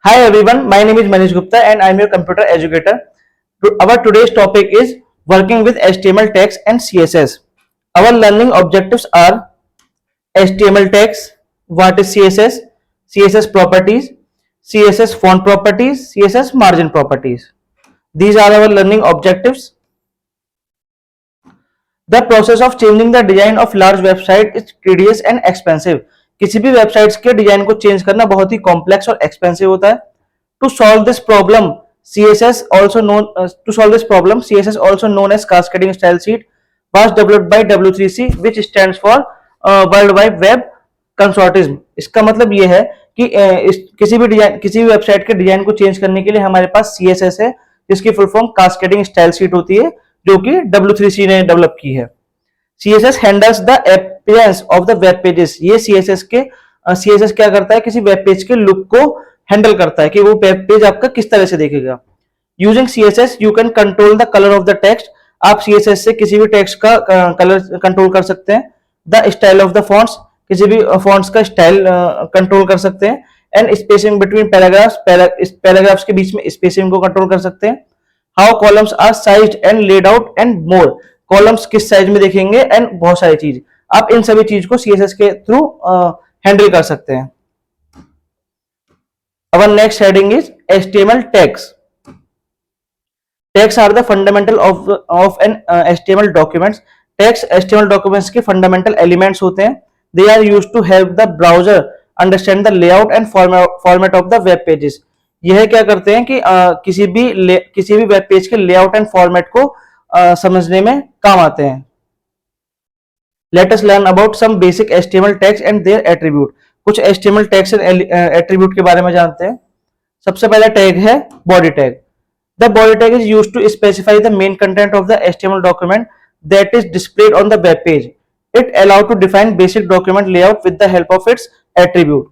Hi everyone, my name is Manish Gupta and I am your computer educator. Our today's topic is working with HTML tags and CSS. Our learning objectives are HTML tags, what is CSS, CSS properties, CSS font properties, CSS margin properties. These are our learning objectives. The process of changing the design of large website is tedious and expensive. किसी भी websites के design को change करना बहुत ही complex और expensive होता है. To solve this problem, CSS also known as cascading style sheet was developed by W3C, which stands for World Wide Web Consortium. इसका मतलब ये है कि किसी भी वेबसाइट के डिजाइन को चेंज करने के लिए हमारे पास CSS है, जिसकी full form cascading style sheet होती है, जो कि W3C ने डेवलप की है. CSS handles the appearance of the web pages. ये CSS क्या करता है, किसी वेब पेज के लुक को हैंडल करता है कि वो वेब पेज आपका किस तरह से दिखेगा. Using CSS you can control the colour of the text. आप CSS से किसी भी टेक्स्ट का कलर कंट्रोल कर सकते हैं. The style of the fonts, किसी भी फॉन्ट्स का स्टाइल कंट्रोल कर सकते हैं. एंड स्पेसिंग बिटवीन पैराग्राफ्स के बीच में स्पेसिंग को कंट्रोल कर सकते हैं. How columns are sized and laid out and more. Columns किस साइज में दिखेंगे एंड बहुत सारी चीज, आप इन सभी चीज को CSS के थ्रू हैंडल कर सकते हैं. Our next heading is HTML tags. Tags are the fundamental of an HTML documents. Tags HTML documents के fundamental elements होते हैं. They are used to help the browser understand the layout and format of the web pages. यह क्या करते हैं कि किसी भी वेब पेज के लेआउट एंड फॉर्मेट को समझने में काम आते हैं. Let us learn about some basic HTML tags and their attribute. कुछ HTML टैग्स एंड एट्रीब्यूट के बारे में जानते हैं. सबसे पहला टैग है body tag. The body tag is used to specify the main content of the HTML document that is displayed on the web page. It allow to define basic document layout with the help of its attribute.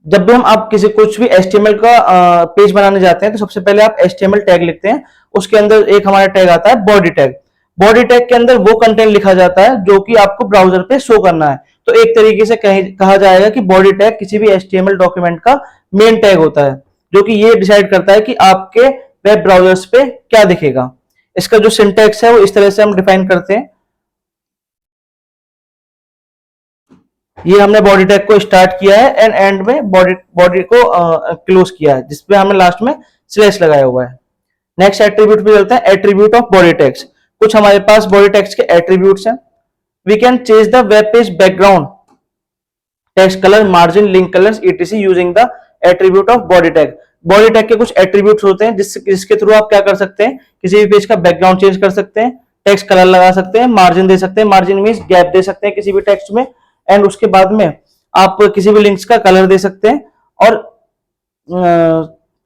जब भी हम आप कुछ भी HTML का page बनाने जाते हैं तो सबसे पहले आप HTML टैग लिखते हैं. उसके अंदर एक हमारा टैग आता है बॉडी टैग. बॉडी टैग के अंदर वो कंटेंट लिखा जाता है जो कि आपको ब्राउजर पे शो करना है. तो एक तरीके से कहा जाएगा कि बॉडी टैग किसी भी HTML डॉक्यूमेंट का मेन टैग होता है, जो कि ये डिसाइड करता है कि आपके वेब ब्राउजर्स पे क्या दिखेगा. इसका जो सिंटैक्स है वो इस तरह से हम डिफाइन करते हैं. ये हमने बॉडी टैग को स्टार्ट किया है एंड एंड में बॉडी को क्लोज किया है, जिसपे हमने लास्ट में स्लैश लगाया हुआ है. नेक्स्ट एट्रीब्यूट पे चलते हैं. Attribute of body tags. कुछ हमारे पास बॉडी टैग्स के एट्रीब्यूट्स हैं. We can change the web page background, text color, margin, link colors, etc. using the attribute of body tag. Body tag के कुछ एट्रीब्यूट्स होते हैं जिसके थ्रू आप क्या कर सकते हैं, किसी भी पेज का बैकग्राउंड चेंज कर सकते हैं, टेक्स्ट कलर लगा सकते हैं, मार्जिन दे सकते हैं. मार्जिन मींस गैप दे सकते हैं किसी भी टेक्स्ट में. एंड उसके बाद में आप किसी भी लिंक्स का कलर दे सकते हैं. और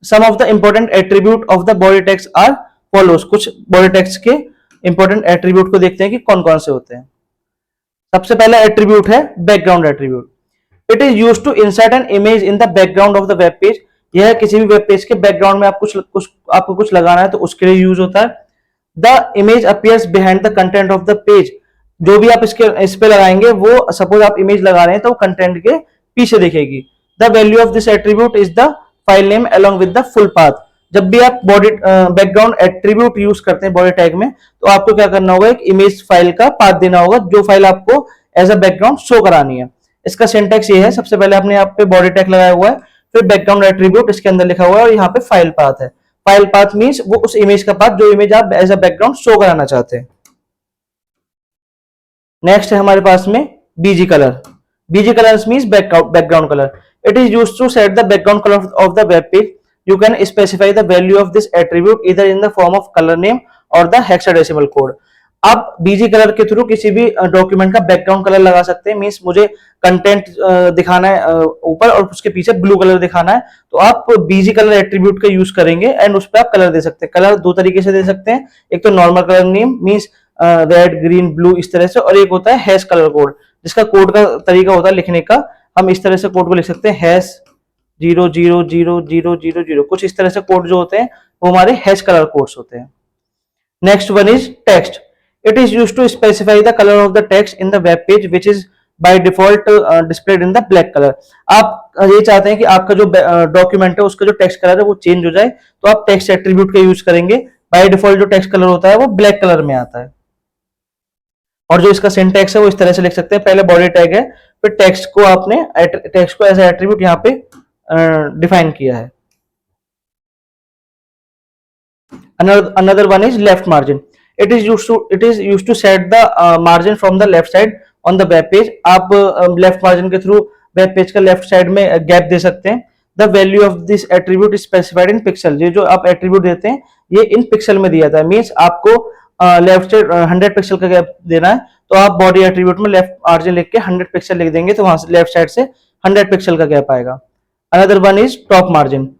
some of the important attribute of the body tags are follows. कुछ बॉडी टैग्स के इंपॉर्टेंट एट्रीब्यूट को देखते हैं कि कौन कौन से होते हैं. सबसे पहला एट्रीब्यूट है background attribute. It is used to insert an image in the background of the web page. यह किसी भी वेब पेज के बैकग्राउंड में आपको कुछ लगाना है तो उसके लिए यूज होता है. The image appears behind the content of the page. जो भी आप इस पे लगाएंगे, वो सपोज आप इमेज लगा रहे हैं तो कंटेंट के पीछे दिखेगी. The value of this attribute is the file name along with the full path. जब भी आप बॉडी बैकग्राउंड एट्रीब्यूट यूज करते हैं बॉडी टैग में, तो आपको क्या करना होगा, एक इमेज फाइल का पाथ देना होगा जो फाइल आपको एज अ बैकग्राउंड शो करानी है. इसका सिंटैक्स ये है. सबसे पहले आपने यहाँ पे बॉडी टैग लगाया हुआ है, फिर बैकग्राउंड एट्रीब्यूट इसके अंदर लिखा हुआ है और यहाँ पे फाइल पाथ है. फाइल पाथ मींस वो उस इमेज का पाथ जो इमेज आप एज अ बैकग्राउंड शो कराना चाहते हैं. नेक्स्ट है हमारे पास में BG colour. BG colour means background colour. It is used to set the background colour of the web page. You can specify the value of this attribute either in the form of color name or the hexadecimal code. आप BG colour के through किसी भी document का background colour लगा सकते हैं. Means मुझे content दिखाना है ऊपर और उसके पीछे ब्लू कलर दिखाना है, तो आप बीजी कलर एट्रीब्यूट का यूज करेंगे एंड उस पर आप कलर दे सकते हैं. कलर दो तरीके से दे सकते हैं. एक तो normal colour name means red, green, blue इस तरह से, और एक होता है हैश कलर कोड, जिसका कोड का तरीका होता है लिखने का. हम इस तरह से कोड को लिख सकते हैं हैश 0000000. कुछ इस तरह से कोड जो होते हैं वो हमारे हैश कलर कोड्स होते हैं. Next one is text. It is used to specify the colour of the text in the web page which is by default displayed in the black colour. आप ये चाहते हैं कि आपका जो डॉक्यूमेंट है उसका जो टेक्स्ट कलर है वो चेंज हो जाए, तो आप टेक्स्ट एट्रीब्यूट का यूज करेंगे। बाय डिफॉल्ट जो टेक्स्ट कलर होता है वो ब्लैक कलर में आता है। और जो इसका सिंटैक्स है वो इस तरह से लिख सकते हैं, पहले बॉडी टैग है, फिर टेक्स्ट को आपने टेक्स्ट को एज एट्रीब्यूट यहाँ पे डिफाइन किया है। Another one is left margin. It is used to set the margin from the left side on the web page. आप लेफ्ट मार्जिन के थ्रू वेब पेज का लेफ्ट साइड में gap दे सकते हैं। The value of this attribute is specified in pixel. ये जो आप attribute देते हैं ये इन पिक्सल में दिया था, मीन्स आपको लेफ्ट साइड 100 पिक्सल का गैप देना है, तो आप बॉडी एट्रीब्यूट में लेफ्ट मार्जिन लिख के 100 पिक्सल लिख देंगे, तो वहां से लेफ्ट साइड से 100 पिक्सल का गैप आएगा। Another one is top margin.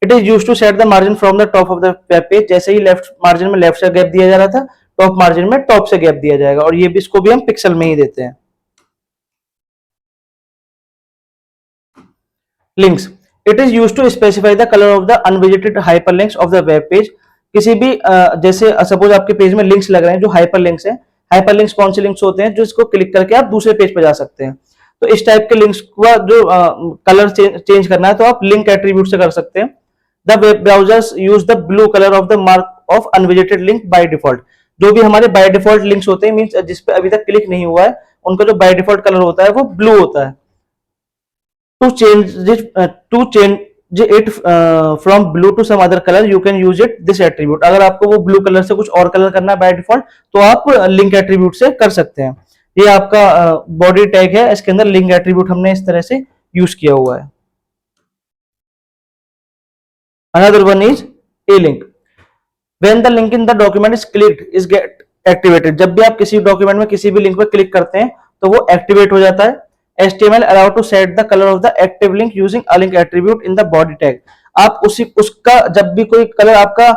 It is use to set the margin from the top of the web page. जैसे ही लेफ्ट मार्जिन में लेफ्ट से गैप दिया जा रहा था, टॉप मार्जिन में टॉप से गैप दिया जाएगा, और ये भी इसको भी हम पिक्सल में ही देते हैं। Links. It is use to specify the colour of the unvisited hyperlinks of the web page. किसी भी जैसे सपोज आपके पेज में लिंक्स लग रहे हैं जो हाइपरलिंक्स हैं। हाइपरलिंक्स कौन से लिंक्स होते हैं? जो इसको क्लिक करके आप दूसरे पेज पर जा सकते हैं। तो इस टाइप के लिंक्स का जो कलर चेंज करना है तो आप लिंक एट्रीब्यूट से कर सकते हैं। The web browsers use the blue colour of the mark of unvisited link by default. जो भी हमारे बाय डिफॉल्ट लिंक्स होते हैं, मींस जिस पे अभी तक क्लिक नहीं हुआ है, उनका जो बाय डिफॉल्ट कलर होता है वो ब्लू होता है। To change it from blue to some other colour you can use it this attribute. अगर आपको वो ब्लू कलर से कुछ और कलर करना है बाय डिफॉल्ट, तो आप लिंक एट्रीब्यूट से कर सकते हैं। ये आपका बॉडी टैग है, इसके अंदर लिंक एट्रीब्यूट हमने इस तरह से यूज किया हुआ है। Another one is a link. When the link in the document is clicked, is get activated. जब भी आप किसी डॉक्यूमेंट में किसी भी लिंक पर क्लिक करते हैं तो वो एक्टिवेट हो जाता है। HTML allow to set the color of the active link using a link attribute in the body tag. आप उसका जब भी कोई कलर आपका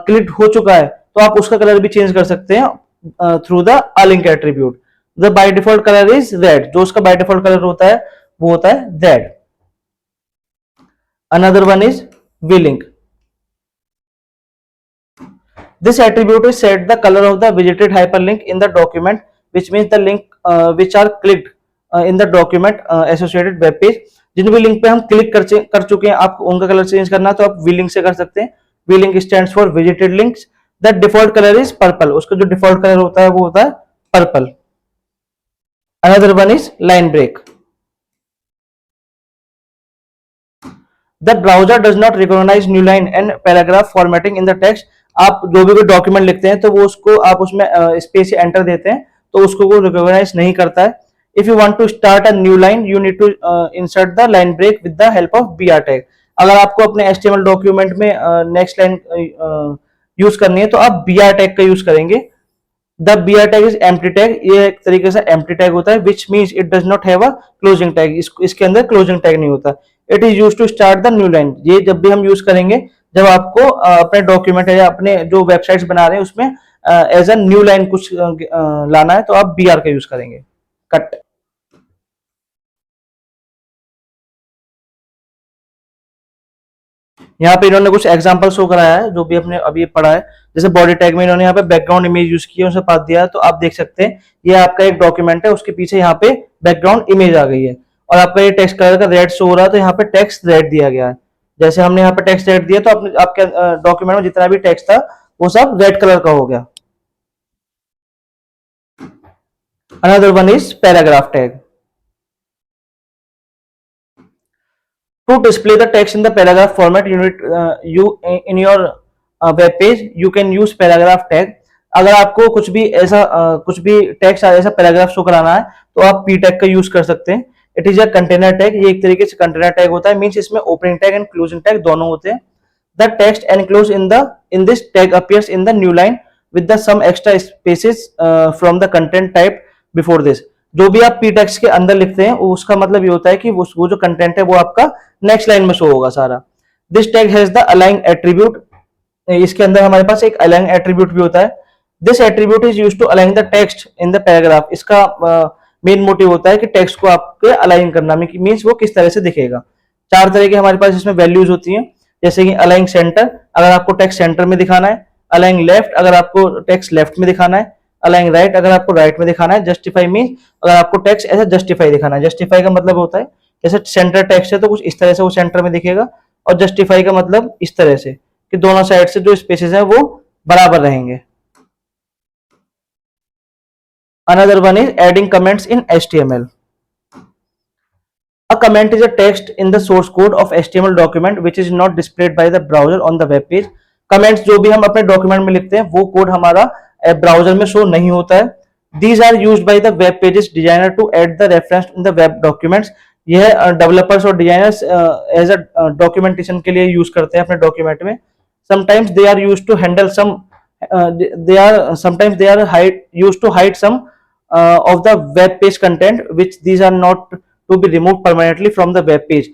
क्लिक हो चुका है तो आप उसका कलर भी चेंज कर सकते हैं through the a link attribute. The by default color is red. जो उसका by default कलर होता है वो होता है red. Another one is v-link. This attribute is set the color of the visited hyperlink in the document, which means the link which are clicked in the document associated web page. जिन भी link पे हम click कर चुके हैं, आप उनका colour change करना है तो आप v-link से कर सकते हैं। v-link stands for visited links. The default color is purple. उसका जो डिफॉल्ट कलर होता है वो होता है purple. Another one is line break. The browser does not recognize new line and paragraph formatting in the text. आप जो भी कोई डॉक्यूमेंट लिखते हैं तो वो उसको आप उसमें स्पेस एंटर देते हैं तो उसको वो रिकॉग्नाइज नहीं करता है। If you want to start a new line you need to insert the line break with the help of br tag. अगर आपको अपने HTML डॉक्यूमेंट में नेक्स्ट लाइन यूज करनी है तो आप br टैग का यूज करेंगे। The br tag is empty tag. ये एक तरीके से एम्प्टी टैग होता है which means it does not have a closing tag. इसके अंदर क्लोजिंग टैग नहीं होता। It is use to start the new line. ये जब भी हम यूज करेंगे जब आपको अपने डॉक्यूमेंट है या अपने जो वेबसाइट्स बना रहे हैं उसमें एज अ न्यू लाइन कुछ लाना है तो आप br का यूज करेंगे। कट। यहाँ पे इन्होंने कुछ एग्जांपल शो कराया है जो भी अपने अभी पढ़ा है। जैसे बॉडी टैग में इन्होंने यहाँ पे बैकग्राउंड इमेज यूज की है, उसे पास दिया है, तो आप देख सकते हैं ये आपका एक डॉक्यूमेंट है, उसके पीछे यहाँ पे बैकग्राउंड इमेज आ गई है और आपका ये टेक्स्ट कलर का रेड शो हो रहा है, तो यहाँ पे टेक्स्ट रेड दिया गया है। जैसे हमने यहाँ पे टेक्स्ट रेड दिया तो आपके डॉक्यूमेंट में जितना भी टेक्स्ट था वो सब रेड कलर का हो गया। Another one is paragraph tag. To display the text in the paragraph format in your web page you can use paragraph tag. अगर आपको कुछ भी टेक्स्ट ऐसा पैराग्राफ शो कराना है तो आप p टैग का यूज कर सकते हैं। It is a container tag. ये एक तरीके से कंटेनर टैग होता है, मींस इसमें opening tag and closing tag दोनों होते हैं। The text enclose in this tag appears in the new line with the some extra spaces from the content type before this. जो भी आप p टैग्स के अंदर लिखते हैं उसका मतलब ये होता है कि वो जो कंटेंट है वो आपका नेक्स्ट लाइन में शो होगा सारा। This tag has the align attribute. इसके अंदर हमारे पास एक अलाइन एट्रीब्यूट भी होता है। This attribute is used to align the text in the paragraph. इसका मेन मोटिव होता है कि टेक्स्ट को आपके अलाइन करना, मींस वो किस तरह से दिखेगा। 4 तरह के हमारे पास इसमें वैल्यूज होती हैं, जैसे कि अलाइन सेंटर, अगर आपको टेक्स्ट सेंटर में दिखाना है, अलाइन लेफ्ट, अगर आपको टेक्स्ट लेफ्ट में दिखाना है, अलाइन राइट, अगर आपको राइट में दिखाना है। जस्टिफाई मीन अगर आपको टेक्स्ट ऐसे जस्टिफाई दिखाना है। जस्टिफाई का मतलब होता है जैसे सेंटर टेक्स्ट है तो कुछ इस तरह से वो सेंटर में दिखेगा, और जस्टिफाई का मतलब इस तरह से कि दोनों साइड से जो स्पेसेस है वो बराबर रहेंगे। Another one is adding comments in HTML. A comment is a text in the source code of HTML document which is not displayed by the browser on the web page. Comments जो भी हम अपने document में लिखते हैं वो code हमारा browser में शो नहीं होता है। These are used by the web pages designer to add the reference in the web documents. यह डेवलपर्स और डिजाइनर्स एज अ डॉक्यूमेंटेशन के लिए यूज करते हैं अपने डॉक्यूमेंट में। Sometimes they are used to handle some sometimes they are used to hide some of the web page content which these are not to be removed permanently from the web page.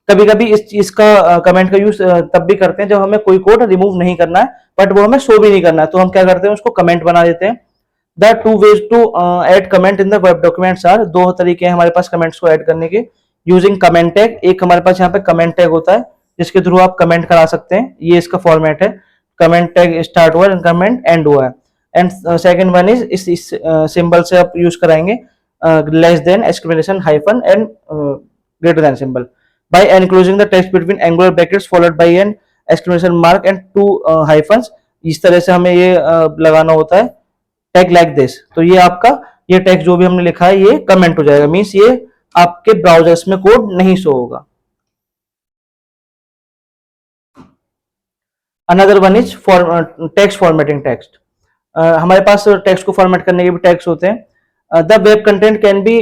कभी कभी इस चीज का comment का use तब भी करते हैं जब हमें कोई कोड रिमूव नहीं करना है बट वो हमें शो भी नहीं करना है, तो हम क्या करते हैं उसको कमेंट बना देते हैं। The two ways to add comment in the web documents are, दो तरीके हैं हमारे पास कमेंट्स को ऐड करने के। यूजिंग कमेंट टैग, एक हमारे पास यहाँ पे कमेंट टैग होता है जिसके थ्रू आप कमेंट करा सकते हैं, ये इसका फॉर्मेट है। कमेंट टैग स्टार्ट हुआ है, कमेंट एंड हुआ है। एंड सेकंड वन इज इस सिंबल से आप यूज कराएंगे less than exclamation hyphen and greater than symbol by enclosing the text between angular brackets followed by an exclamation mark and two hyphens. इस तरह से हमें ये लगाना होता है टैग लाइक दिस। तो ये आपका ये टेक्स्ट जो भी हमने लिखा है ये कमेंट हो जाएगा, मींस ये आपके ब्राउजर्स में कोड नहीं शो होगा। Another one is text formatting text. हमारे पास टेक्स्ट को फॉर्मेट करने के भी टैग्स होते हैं। The web content can be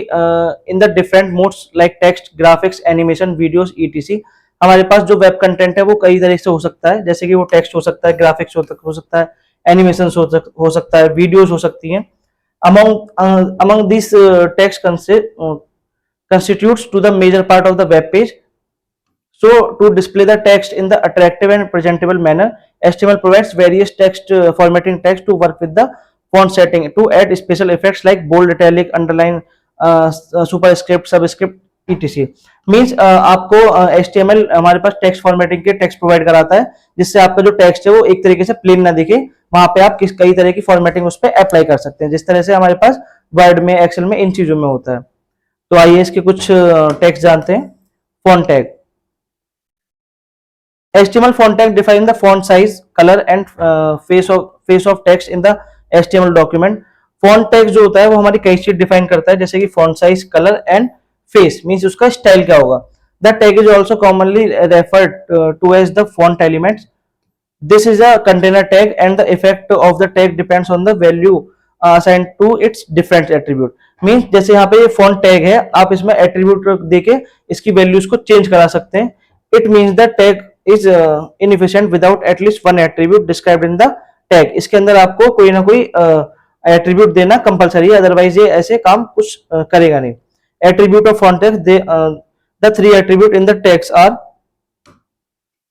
in the different modes like text, graphics, animation, videos, etc. हमारे पास जो वेब कंटेंट है वो कई तरह से हो सकता है, जैसे कि वो टेक्स्ट हो सकता है, ग्राफिक्स हो सकता है, एनिमेशन हो सकता है, वीडियोस हो सकती हैं। Among these text constitutes to the major part of the web page. So to display the text in the attractive and presentable manner, HTML provides various text formatting text to work with the font setting to add special effects like bold, italic, underline, superscript, subscript etc. Means आपको HTML हमारे पास text formatting के text provide कराता है जिससे आपका जो text है वो एक तरीके से प्लेन ना दिखे, वहां पे आप कई तरह की फॉर्मेटिंग उस पर अप्लाई कर सकते हैं, जिस तरह से हमारे पास वर्ड में, एक्सेल में, इन चीजों में होता है। तो आइए इसके कुछ टेक्स्ट जानते हैं। Font tag. HTML font tag define the font size, color and face of text in the HTML document. Font tag जो होता है वो हमारी कई चीज डिफाइन करता है, जैसे कि font size, colour and face, means उसका स्टाइल क्या होगा। The tag is also commonly referred to as the font elements. This is a container tag and the effect of the tag depends on the value assigned to its different attribute. Means जैसे यहाँ पे ये font tag है, आप इसमें attribute देके इसकी values को चेंज करा सकते हैं। It means the tag is inefficient without at least one attribute described in the tag. इसके अंदर आपको कोई ना कोई एट्रीब्यूट देना कंपलसरी है, अदरवाइज ये ऐसे काम कुछ करेगा नहीं। Attribute of font tag, the three attribute in the tags are,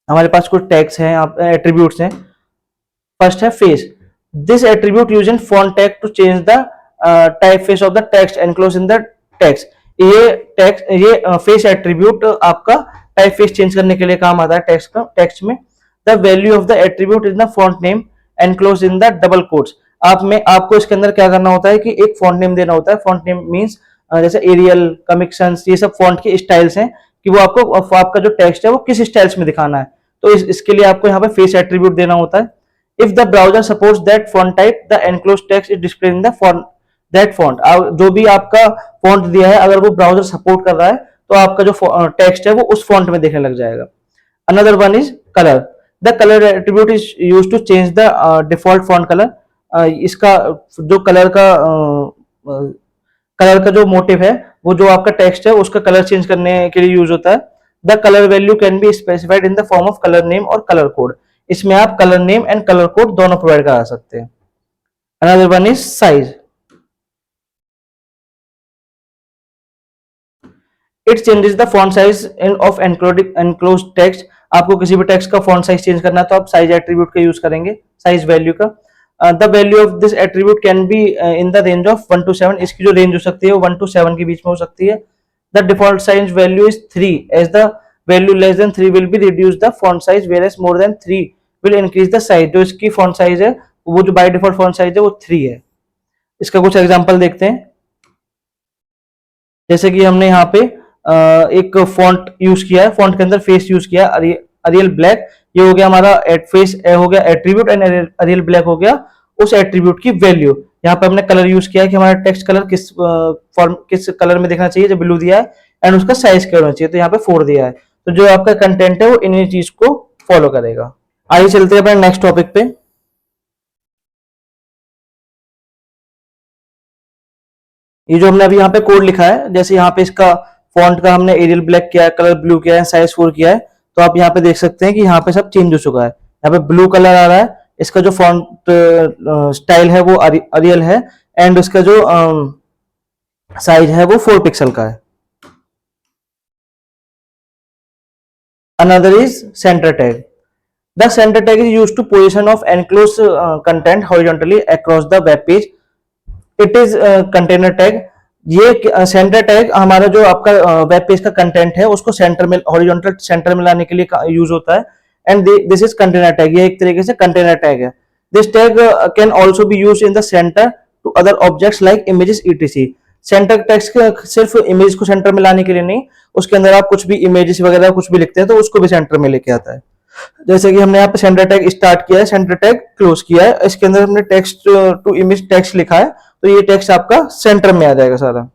हमारे पास कुछ टैग्स हैं, एट्रीब्यूट्स हैं। फर्स्ट है face. This attribute use in font tag to change the type face of the text enclose in the text. ये face attribute आपका type face change करने के लिए काम आता है टेक्स्ट में। The value of the attribute is the font name enclose in the double quotes. आपको इसके अंदर क्या करना होता है कि एक फॉन्ट नेम देना होता है। फॉन्ट नेम मींस जैसे एरियल, कमिक्सन्स, ये सब फॉन्ट के स्टाइल्स हैं कि वो आपका जो टेक्स्ट है वो किस स्टाइल्स में दिखाना है, तो इसके लिए आपको यहाँ पे फेस एट्रीब्यूट देना होता है। If the browser supports that font type, the enclose text is displayed in the font that font. जो भी आपका फॉन्ट दिया है अगर वो ब्राउजर सपोर्ट कर रहा है तो आपका जो टेक्स्ट है वो उस फॉन्ट में दिखने लग जाएगा। Another one is colour. The colour attribute is used to change the default font colour. इसका जो कलर का जो मोटिव है वो जो आपका टेक्स्ट है उसका कलर चेंज करने के लिए यूज होता है। The colour value can be specified in the form of colour name और कलर कोड। इसमें आप colour name and colour code दोनों प्रोवाइड करा सकते हैं। Another one is size. It changes the font size of enclosed text. आपको किसी भी टेक्स्ट का फॉन्ट साइज चेंज करना है तो आप साइज एट्रीब्यूट का यूज करेंगे, साइज वैल्यू का। The value of this attribute can be in the range of 1 to 7। इसकी जो रेंज हो सकती है वो 1 to 7 के बीच में हो सकती है। The default size value is 3 as the value less than 3 will be reduce the font size where as more than 3 will increase the size. जो इसकी फॉन्ट साइज है वो जो बाय डिफॉल्ट फॉन्ट साइज है वो 3 है। इसका कुछ एग्जांपल देखते हैं। जैसे कि हमने यहाँ पे एक फॉन्ट यूज किया है, फॉन्ट के अंदर फेस यूज किया है, अरियल ब्लैक, ये हो गया हमारा एट फेस हो गया एट्रीब्यूट, एंड अरियल ब्लैक हो गया उस एट्रीब्यूट की वैल्यू। यहाँ पे हमने कलर यूज किया है कि हमारा टेक्स्ट कलर किस फॉर्म किस कलर में दिखना चाहिए, जो ब्लू दिया है, एंड उसका साइज क्या होना चाहिए, तो यहाँ पे 4 दिया है। तो जो आपका कंटेंट है वो इन्हीं चीज को फॉलो करेगा। आइए चलते हैं अपने नेक्स्ट टॉपिक पे। ये जो हमने अभी यहाँ पे कोड लिखा है, जैसे यहाँ पे इसका फॉन्ट का हमने एरियल ब्लैक किया है, कलर ब्लू किया है, साइज 4 किया है, तो आप यहाँ पे देख सकते हैं कि यहाँ पे सब चेंज हो चुका है। यहाँ पे ब्लू कलर आ रहा है, इसका जो फॉन्ट स्टाइल है वो अरियल है, एंड उसका जो साइज है वो 4 पिक्सल का है। Another is center tag. The center tag is used to position of enclosed content horizontally across the web page. It is container tag. ये सेंटर टैग हमारा जो आपका वेब पेज का कंटेंट है उसको सेंटर में, हॉरिजॉन्टल सेंटर में लाने के लिए यूज होता है, and this is container tag. ये एक तरीके से कंटेनर टैग है। This tag can also be used in the centre to other objects like images etc. Centre text सिर्फ इमेज को सेंटर में लाने के लिए नहीं, उसके अंदर आप कुछ भी इमेजेस वगैरह कुछ भी लिखते हैं तो उसको भी सेंटर में लेके आता है। जैसे कि हमने यहाँ पे सेंटर टैग स्टार्ट किया है, सेंटर टैग क्लोज किया है, इसके अंदर हमने टेक्स्ट टू इमेज टेक्स्ट लिखा है, तो ये टेक्स्ट आपका सेंटर में आ जाएगा सारा।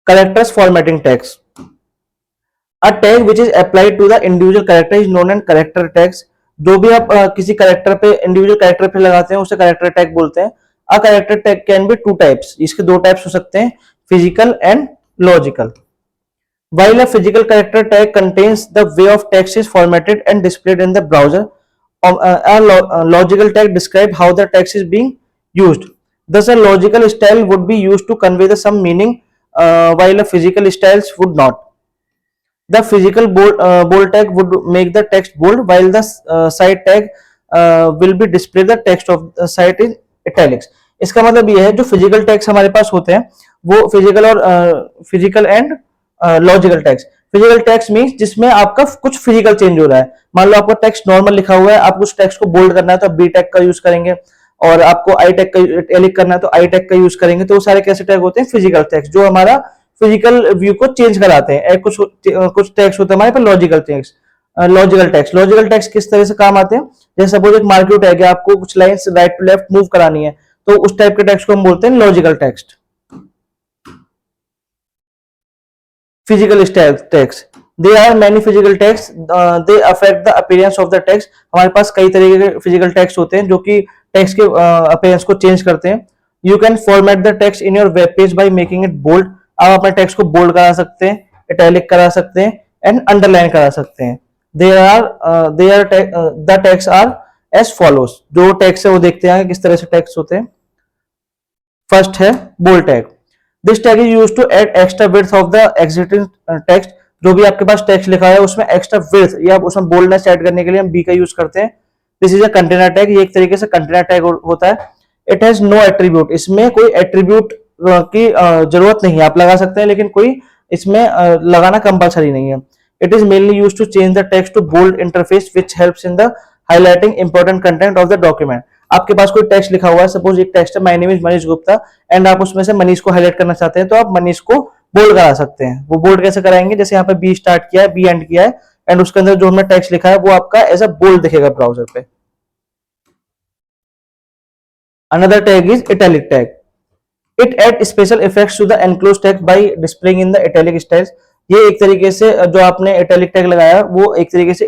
Characters formatting text. A tag which is applied to the individual character is known as character tags. जो भी आप किसी कैरेक्टर पे, इंडिविजुअल कैरेक्टर पे लगाते हैं उसे कैरेक्टर टैग बोलते हैं। A character tag can be 2 types, इसके 2 टाइप्स हो सकते हैं, physical and logical. While a physical character tag contains the way of text is formatted and displayed in the browser, a logical tag describes how the text is being used. Thus, a logical style would be used to convey the some meaning, while a physical styles would not. The physical bold tag would make the text bold, while the side tag will be display the text of the site in italics. इसका मतलब ये है जो physical tags हमारे पास होते हैं वो physical and logical tags. Physical tags means जिसमें आपका कुछ फिजिकल चेंज हो रहा है। मान लो आपका टेक्स्ट नॉर्मल लिखा हुआ है, आप उस टेक्स्ट को बोल्ड करना है तो बी टैग का यूज करेंगे, और आपको आई टैग का इटैलिक करना है तो आई टैग का यूज करेंगे। तो वो सारे कैसे टैग होते हैं, फिजिकल टैग्स, जो हमारा फिजिकल व्यू को चेंज कराते हैं। कुछ टैग्स होते हैं हमारे पास लॉजिकल टैग्स। लॉजिकल टैग्स किस तरह से काम आते हैं, जैसे सपोज एक मार्केट टैग है, आपको कुछ lines right to left move करानी है, तो उस टाइप के टैग्स को हम बोलते हैं logical text. Physical tags, they are many physical tags, they affect the appearance of the text. हमारे पास कई तरह के फिजिकल टैग्स होते हैं जो कि टेक्स्ट के अपीयरेंस को चेंज करते हैं। You can format the text in your web page by making it bold. आप अपने टेक्स्ट को बोल्ड करा सकते हैं, इटैलिक करा सकते हैं, एंड अंडरलाइन करा सकते हैं। The text are as follows. जो टेक्स्ट है वो देखते हैं किस तरह से टेक्स्ट होते हैं। फर्स्ट है bold tag. This tag is used to add extra width of the existing text. जो भी आपके पास टेक्स्ट लिखा है उसमें एक्स्ट्रा विड्थ या उसमें बोल्डनेस ऐड करने के लिए हम बी का यूज करते हैं। This is a container tag. ये एक तरीके से कंटेनर टैग होता है। It has no attribute. इसमें कोई एट्रीब्यूट की जरूरत नहीं है, आप लगा सकते हैं लेकिन कोई इसमें लगाना कंपलसरी नहीं है। It is mainly used to change the text to bold interface which helps in the highlighting important content of the document. आपके पास कोई टेक्स्ट लिखा हुआ है, सपोज एक टेक्स्ट है my name is Manish Gupta, and आप उसमें से मनीष को हाईलाइट करना चाहते हैं तो आप मनीष को बोल्ड करा सकते हैं। वो बोल्ड कैसे कराएंगे, जैसे यहाँ पे बी स्टार्ट किया है, बी एंड किया है, एंड उसके अंदर जो हमने टेक्स्ट लिखा है वो आपका एज अ बोल्ड दिखेगा ब्राउजर पे। Another tag is italic tag. It adds special effects to the enclosed text by displaying in the italic styles. ये एक तरीके से जो आपने इटैलिक टैग लगाया वो एक तरीके से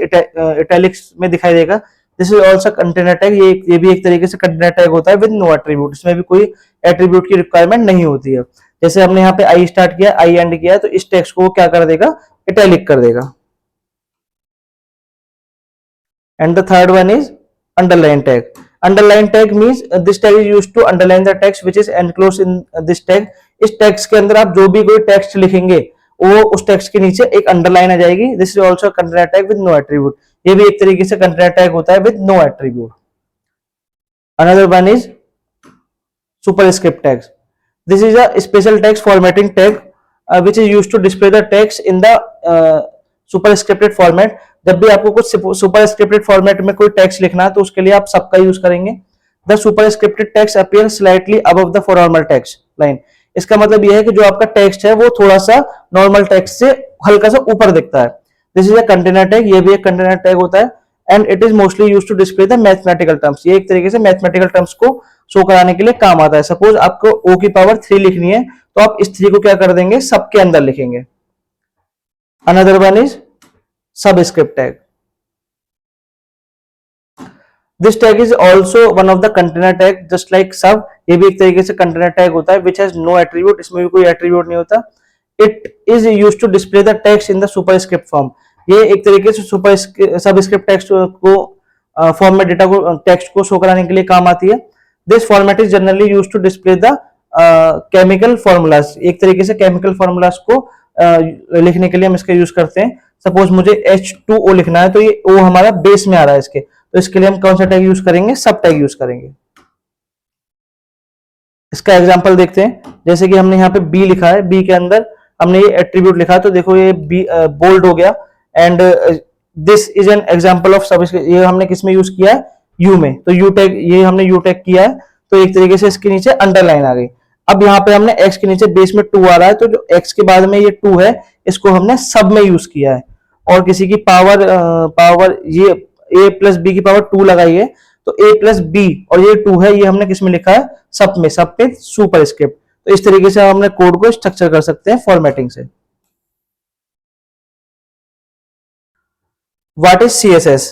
इटैलिक्स में दिखाई देगा। This is also container tag. ये भी एक तरीके से कंटेनर टैग होता है विद नो एट्रीब्यूट। इसमें भी कोई एट्रीब्यूट की रिक्वायरमेंट नहीं होती है। जैसे हमने यहाँ पे आई स्टार्ट किया, आई एंड किया, तो इस टेक्स्ट को वो क्या कर देगा, इटैलिक कर देगा। And the third one is underline tag. Underline tag means this tag is used to underline the text which is enclosed in this tag. इस टेक्स्ट के अंदर आप जो भी कोई टेक्स्ट लिखेंगे वो उस टेक्स्ट के नीचे एक अंडरलाइन आ जाएगी। This is also container tag with no attribute. ये भी एक तरीके से कंटेनर टैग होता है with no attribute. Another one is superscript tags. This is a special text formatting tag which is used to display the text in the superscripted format. जब भी आपको कुछ सुपरस्क्रिप्टेड फॉर्मेट में कोई टेक्स्ट लिखना है तो उसके लिए आप सबका यूज करेंगे। The superscripted text appear slightly above the formal text line. इसका मतलब यह है कि जो आपका टेक्स्ट है वो थोड़ा सा नॉर्मल टेक्स्ट से हल्का सा ऊपर दिखता है। This is a container tag, ये भी एक कंटेनर टैग होता है। And it is mostly used to display the mathematical terms, ये एक तरीके से मैथमेटिकल टर्म्स को शो कराने के लिए काम आता है। सपोज आपको o की पावर 3 लिखनी है तो आप इस 3 को क्या कर देंगे, सब के अंदर लिखेंगे। Another one is subscript tag. This tag is also one of the container tag just like सब, ये भी एक तरीके से कंटेनर टैग होता है विच हैज नो एट्रीब्यूट, इसमें भी कोई एट्रीब्यूट नहीं होता। It is used to display the text in the superscript form, ये एक तरीके से सुपर सबस्क्रिप्ट टेक्स्ट को फॉर्म में डेटा को टेक्स्ट को शो कराने के लिए काम आती है। This format is generally used to display the chemical formulas, एक तरीके से केमिकल फॉर्मूलाज को लिखने के लिए हम इसका यूज करते हैं। सपोज मुझे H2O लिखना है तो ये O हमारा बेस में आ रहा है इसके, तो इसके लिए हम कौन सा टैग यूज करेंगे, सब टैग यूज करेंगे। इसका एग्जांपल देखते हैं, जैसे कि हमने यहाँ पे B लिखा है, B के अंदर हमने ये एट्रीब्यूट लिखा है तो देखो ये B बोल्ड हो गया। And this is an example of subscript, ये हमने किस में यूज किया है, U में, तो U टैग, ये हमने U टैग किया है तो एक तरीके से इसके नीचे अंडरलाइन आ गई। अब यहाँ पे हमने x के नीचे बेस में 2 आ रहा है तो जो x के बाद में ये 2 है इसको हमने सब में यूज किया है। और किसी की पावर ये a प्लस बी की पावर 2 लगाई है तो a प्लस बी और ये 2 है, ये हमने किस में लिखा है, सब में सुपर स्क्रिप्ट। तो इस तरीके से हमने कोड को स्ट्रक्चर कर सकते हैं फॉर्मेटिंग से। What is CSS?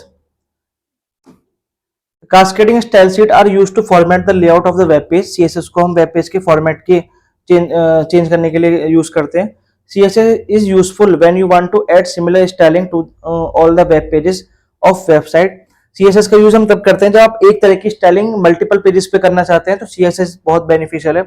Cascading style sheet are used to format the layout of the web page. CSS को हम वेब पेज के फॉर्मेट के चेंज करने के लिए यूज करते हैं। CSS is useful when you want to add similar styling to all the web pages of website। CSS का यूज हम तब करते हैं जब आप एक तरह की स्टाइलिंग मल्टीपल पेजेस पे करना चाहते हैं तो CSS बहुत बेनिफिशियल है।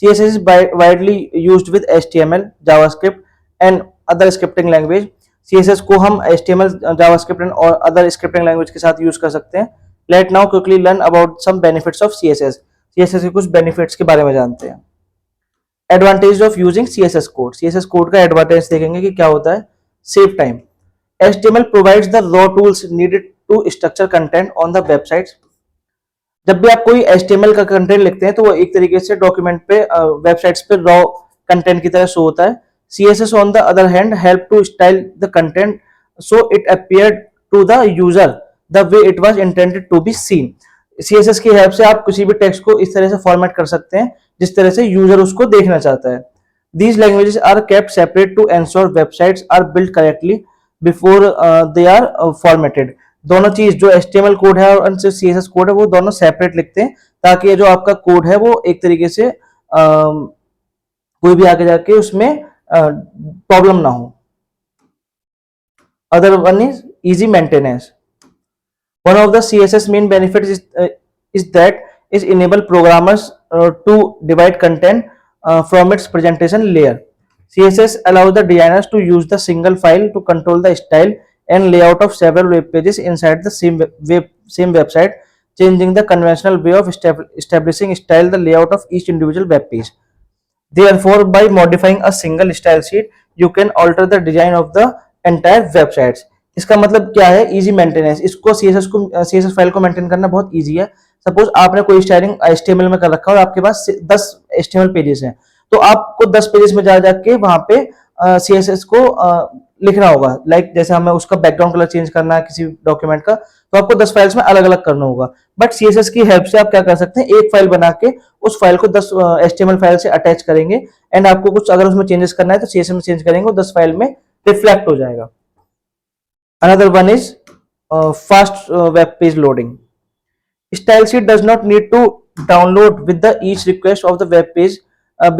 CSS is widely used with HTML, JavaScript and other scripting language। CSS को हम HTML, JavaScript and और other scripting language के साथ यूज कर सकते हैं। Let now quickly learn about some benefits of CSS। CSS के कुछ बेनिफिट्स के बारे में जानते हैं। Advantage of using CSS code. CSS code का एडवांटेज देखेंगे कि क्या होता है। Save time. HTML provides the raw tools needed to structure content on the website. जब भी आप कोई HTML का कंटेंट लिखते हैं तो वो एक तरीके से डॉक्यूमेंट पे वेबसाइट्स पे रॉ कंटेंट की तरह शो होता है। CSS on the other hand help to style the content so it appear to the user the way it was intended to be seen. CSS की हेल्प से आप किसी भी टेक्स्ट को इस तरह से फॉर्मेट कर सकते हैं जिस तरह से यूजर उसको देखना चाहता है। These languages are kept separate to ensure websites are built correctly before they are formatted। दोनों चीज जो HTML कोड है और CSS कोड है वो दोनों सेपरेट लिखते हैं ताकि ये जो आपका कोड है वो एक तरीके से कोई भी आगे जाके उसमें प्रॉब्लम ना हो। Other one is easy maintenance। One of the CSS main benefits is that it enable programmers to divide content from its presentation layer। CSS allows the designers to use the single file to control the style and layout of several web pages inside the same website, changing the conventional way of establishing style the layout of each individual web page। Therefore, by modifying a single style sheet, you can alter the design of the entire websites। इसका मतलब क्या है, easy maintenance. इसको CSS file को maintain करना बहुत easy है। Suppose आपने कोई स्टाइलिंग HTML में कर रखा है और आपके पास 10 HTML पेजेस हैं तो आपको 10 पेजेस में जा जाके वहां पे CSS को लिखना होगा। लाइक जैसे हमें उसका बैकग्राउंड कलर चेंज करना है किसी डॉक्यूमेंट का तो आपको 10 फाइल्स में अलग अलग करना होगा। बट CSS की हेल्प से आप क्या कर सकते हैं, एक फाइल बना के उस फाइल को 10 HTML फाइल से अटैच करेंगे एंड आपको कुछ अगर उसमें चेंजेस करना है तो CSS में चेंज करेंगे, 10 फाइल में रिफ्लेक्ट हो जाएगा। Another one is fast web page loading। Style sheet does not need to download with the each request of the web page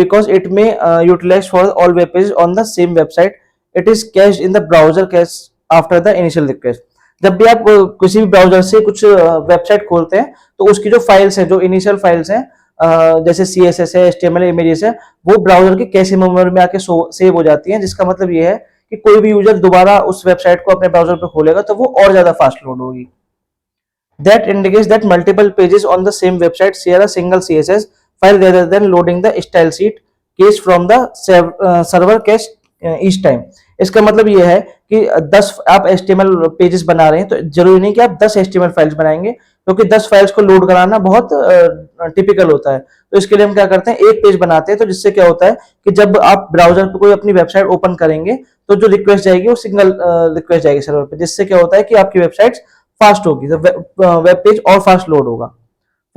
because it may utilize for all web pages on the same website। It is cached in the browser cache after the initial request। जब भी आप किसी भी browser से कुछ website खोलते हैं तो उसकी जो फाइल्स हैं, जो इनिशियल फाइल्स हैं जैसे CSS है, HTML इमेजेस है, वो ब्राउजर के कैश मेमोरी में आके सेव हो जाती हैं। जिसका मतलब ये है कि कोई भी यूजर दोबारा उस वेबसाइट को अपने ब्राउजर पे खोलेगा तो वो और ज्यादा फास्ट लोड होगी। That indicates that multiple pages on the same website share a single CSS file rather than loading the style sheet cache from the server cache each time। इसका मतलब ये है कि 10 आप HTML पेजेस बना रहे हैं तो जरूरी नहीं कि आप 10 HTML फाइल्स बनाएंगे, क्योंकि 10 फाइल्स को लोड कराना बहुत टिपिकल होता है। तो इसके लिए हम क्या करते हैं, एक पेज बनाते हैं। तो जिससे क्या होता है कि जब आप ब्राउजर पे कोई अपनी वेबसाइट ओपन करेंगे तो जो रिक्वेस्ट जाएगी वो सिंगल रिक्वेस्ट जाएगी सर्वर पे, जिससे क्या होता है कि आपकी वेबसाइट फास्ट होगी, तो वेब पेज और फास्ट लोड होगा।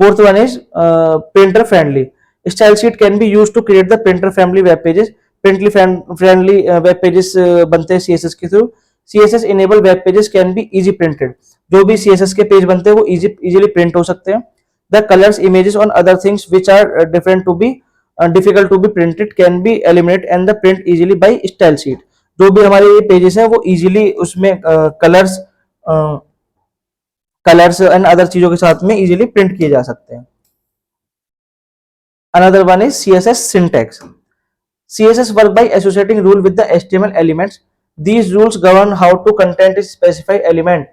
Fourth one is printer friendly. Style sheet can be use to create the printer friendly web pages. Printer friendly web pages बनते हैं सीएसएस के थ्रू। CSS enable web pages can be easy printed. जो भी CSS के page बनते हैं वो इजीली प्रिंट हो सकते हैं। द कलर्स, इमेजेस और other things which are different to be difficult to be printed can be eliminate and the print easily by style sheet. जो भी हमारे ये पेजेस हैं वो इजीली उसमें कलर्स एंड अदर चीजों के साथ में इजीली प्रिंट किए जा सकते हैं। Another one is CSS syntax. CSS work by associating rule with the HTML elements. These rules govern how to content is specified element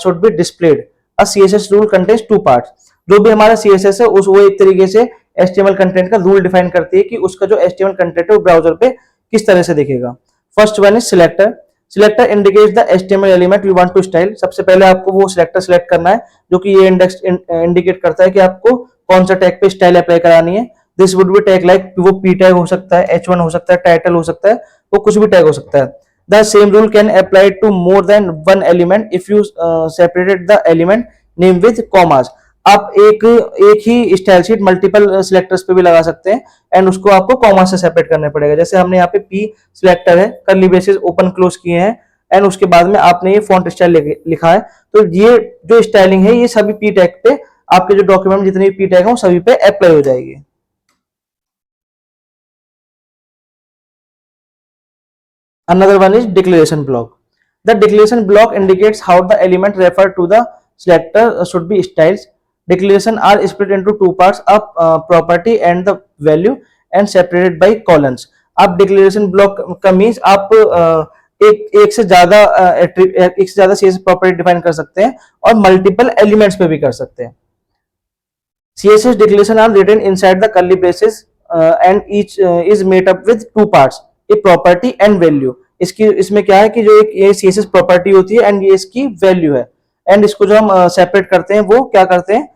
should be displayed. A CSS rule contains two parts. जो भी हमारा CSS है उस वो एक तरीके से HTML content का रूल डिफाइन करती है कि उसका जो HTML कंटेंट है वो ब्राउजर पे किस तरह से दिखेगा। First one is selector. Selector indicates the HTML element you want to style. सबसे पहले आपको वो सिलेक्टर सिलेक्ट करना है जो कि ये इंडेक्स इंडिकेट करता है कि आपको कौन सा टैग पे स्टाइल अप्लाई करानी है। This would be tag like, वो पी टैग हो सकता है, H1 हो सकता है, टाइटल हो सकता है, वो कुछ भी टैग हो सकता है। The same rule can apply to more than one element if you separated the element name with commas. आप एक ही स्टाइल शीट मल्टीपल सिलेक्टर्स पे भी लगा सकते हैं एंड उसको आपको कॉमा से सेपरेट करना पड़ेगा। जैसे हमने यहाँ पे पी सिलेक्टर है, कर्ली ब्रेसेस ओपन क्लोज किए हैं एंड उसके बाद में आपने ये फॉन्ट स्टाइल लिखा है, तो ये जो स्टाइलिंग है ये सभी पी टैग पे, आपके जो डॉक्यूमेंट जितने भी पी टैग हैं वो सभी पे अप्लाई हो जाएगी। Another one is declaration block. The declaration block indicates how the element referred to the selector should be styled. Declaration are split into two parts, a property and the value, and separated by colons. आप declaration block का means आप एक से ज्यादा CSS property define कर सकते हैं और मल्टीपल एलिमेंट्स पे भी कर सकते हैं। CSS declaration are written inside the curly braces and each is made up with two parts, a property and value. इसमें क्या है कि जो एक ये CSS प्रॉपर्टी होती है एंड ये इसकी वैल्यू है, एंड इसको जो हम सेपरेट करते हैं वो क्या करते हैं,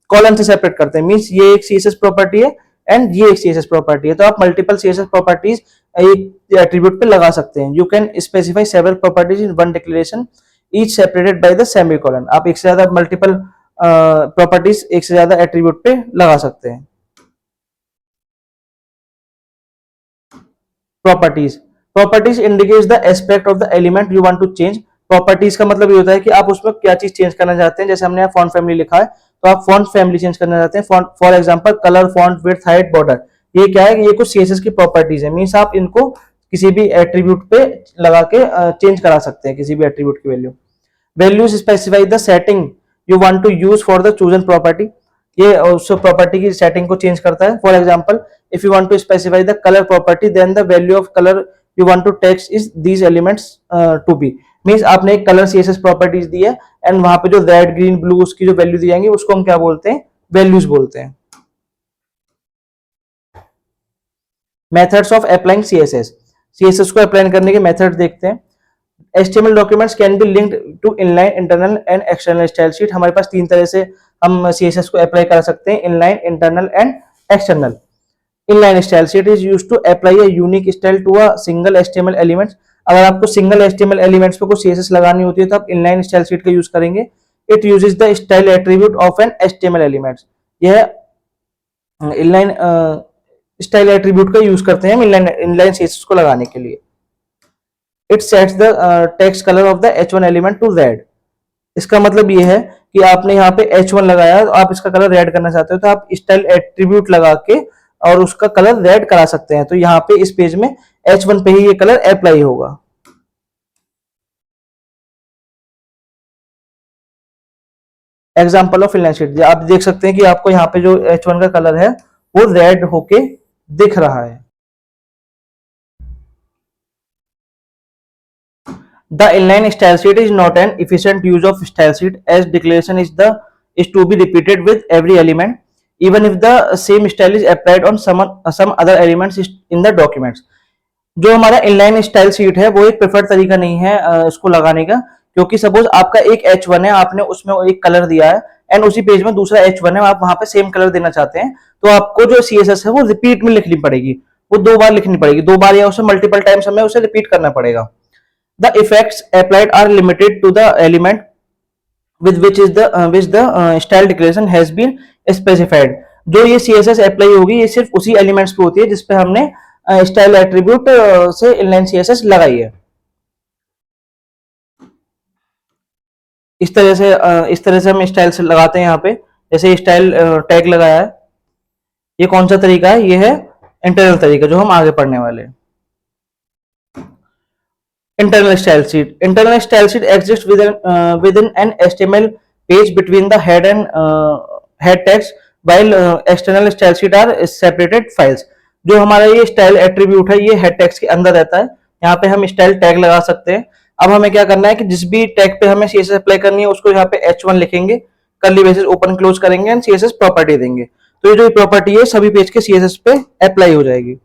कॉलम से सेपरेट करते हैं। मींस ये एक CSS प्रॉपर्टी है एंड ये एक CSS प्रॉपर्टी है, तो आप मल्टीपल CSS प्रॉपर्टीज एक एट्रीब्यूट पे लगा सकते हैं। You can specify several properties in one declaration each separated by the semicolon. आप एक से ज्यादा मल्टीपल प्रॉपर्टीज एक से ज्यादा एट्रीब्यूट पे लगा सकते हैं। Properties indicates the aspect of the element you want to change. Properties का मतलब ये होता है कि आप उसमें क्या चीज चेंज करना चाहते हैं। जैसे हमने यहाँ फॉन्ट फैमिली लिखा है तो आप फॉन्ट फैमिली चेंज करना चाहते हैं, for example colour, font width, height, border. ये क्या है, ये कुछ सीएसएस की प्रॉपर्टीज है। मींस आप इनको किसी भी एट्रीब्यूट पे लगा के चेंज करा सकते हैं किसी भी एट्रीब्यूट की value. Values specify the setting you want to use for the chosen property. ये उस प्रॉपर्टी की सेटिंग को चेंज करता है। For example if you want to specify the colour property then the value of colour you want to text is these elements to be। Means आपने एक colour CSS properties दी है and वहां पे जो red, green, blue उसकी जो value दी जाएंगी उसको हम क्या बोलते हैं, वैल्यूज बोलते हैं। मेथड्स ऑफ अप्लाइंग CSS को अप्लाई करने के मेथड देखते हैं। HTML documents can be linked to inline, internal and external style sheet. हमारे पास तीन तरह से हम CSS को अप्लाई कर सकते हैं, inline, internal and external. Inline style sheet is used to apply a unique style to a single HTML element। अगर आपको सिंगल HTML एलिमेंट्स पे कोई CSS लगानी होती है तो आप इनलाइन स्टाइल शीट का यूज करेंगे। It uses the style attribute of an HTML element. यह इनलाइन स्टाइल एट्रीब्यूट का यूज करते हैं हम इनलाइन CSS को लगाने के लिए। It sets the text colour of the H1 element to red. इसका मतलब ये है कि आपने यहाँ पे H1 लगाया तो आप इसका कलर रेड करना चाहते हो तो आप स्टाइल एट्रीब्यूट लगा के और उसका कलर रेड करा सकते हैं। तो यहाँ पे इस पेज में H1 पे ही ये कलर अप्लाई होगा। एग्जाम्पल ऑफ इनलाइन शीट, आप देख सकते हैं कि आपको यहाँ पे जो H1 का कलर है वो रेड होके दिख रहा है। The inline style sheet is not an efficient use of style sheet as declaration is to be repeated with every element even if the same style is applied on some other elements in the documents। जो हमारा inline style sheet है वो एक preferred तरीका नहीं है इसको लगाने का, क्योंकि सपोज आपका एक H1 है, आपने उसमें एक कलर दिया है एंड उसी पेज में दूसरा H1 है, आप वहां पे सेम कलर देना चाहते हैं, तो आपको जो CSS है वो रिपीट में लिखनी पड़ेगी, वो 2 बार लिखनी पड़ेगी, 2 बार या उसे मल्टीपल टाइम्स हमें उसे रिपीट करना पड़ेगा। The effects applied are limited to the element with which the style declaration has been specified। जो ये CSS अप्लाई होगी ये सिर्फ उसी एलिमेंट्स पे होती है जिसपे हमने स्टाइल एट्रीब्यूट से इनलाइन CSS लगाई है। इस तरह से हम स्टाइल से लगाते हैं यहाँ पे, जैसे स्टाइल टैग लगाया है। ये कौन सा तरीका है? ये है इंटरनल तरीका जो हम आगे पढ़ने वाले हैं। Internal style sheet. Internal style sheet exists within an HTML page between the head and head text, while external style sheet are separated files। जो हमारा ये स्टाइल एट्रीब्यूट है ये हेड टेक्स्ट के अंदर रहता है, यहाँ पे हम स्टाइल टैग लगा सकते हैं। अब हमें क्या करना है कि जिस भी टैग पे हमें CSS अप्लाई करनी है उसको यहाँ पे H1 लिखेंगे, कर्ली ब्रेसेस ओपन क्लोज करेंगे एंड CSS प्रॉपर्टी देंगे, तो ये जो प्रॉपर्टी है सभी पेज के CSS पे अप्लाई हो जाएगी।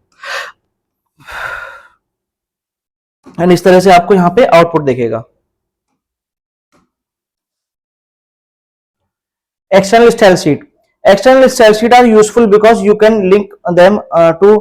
एंड इस तरह से आपको यहाँ पे आउटपुट दिखेगा। External style sheet. External style sheet are useful because you can link them to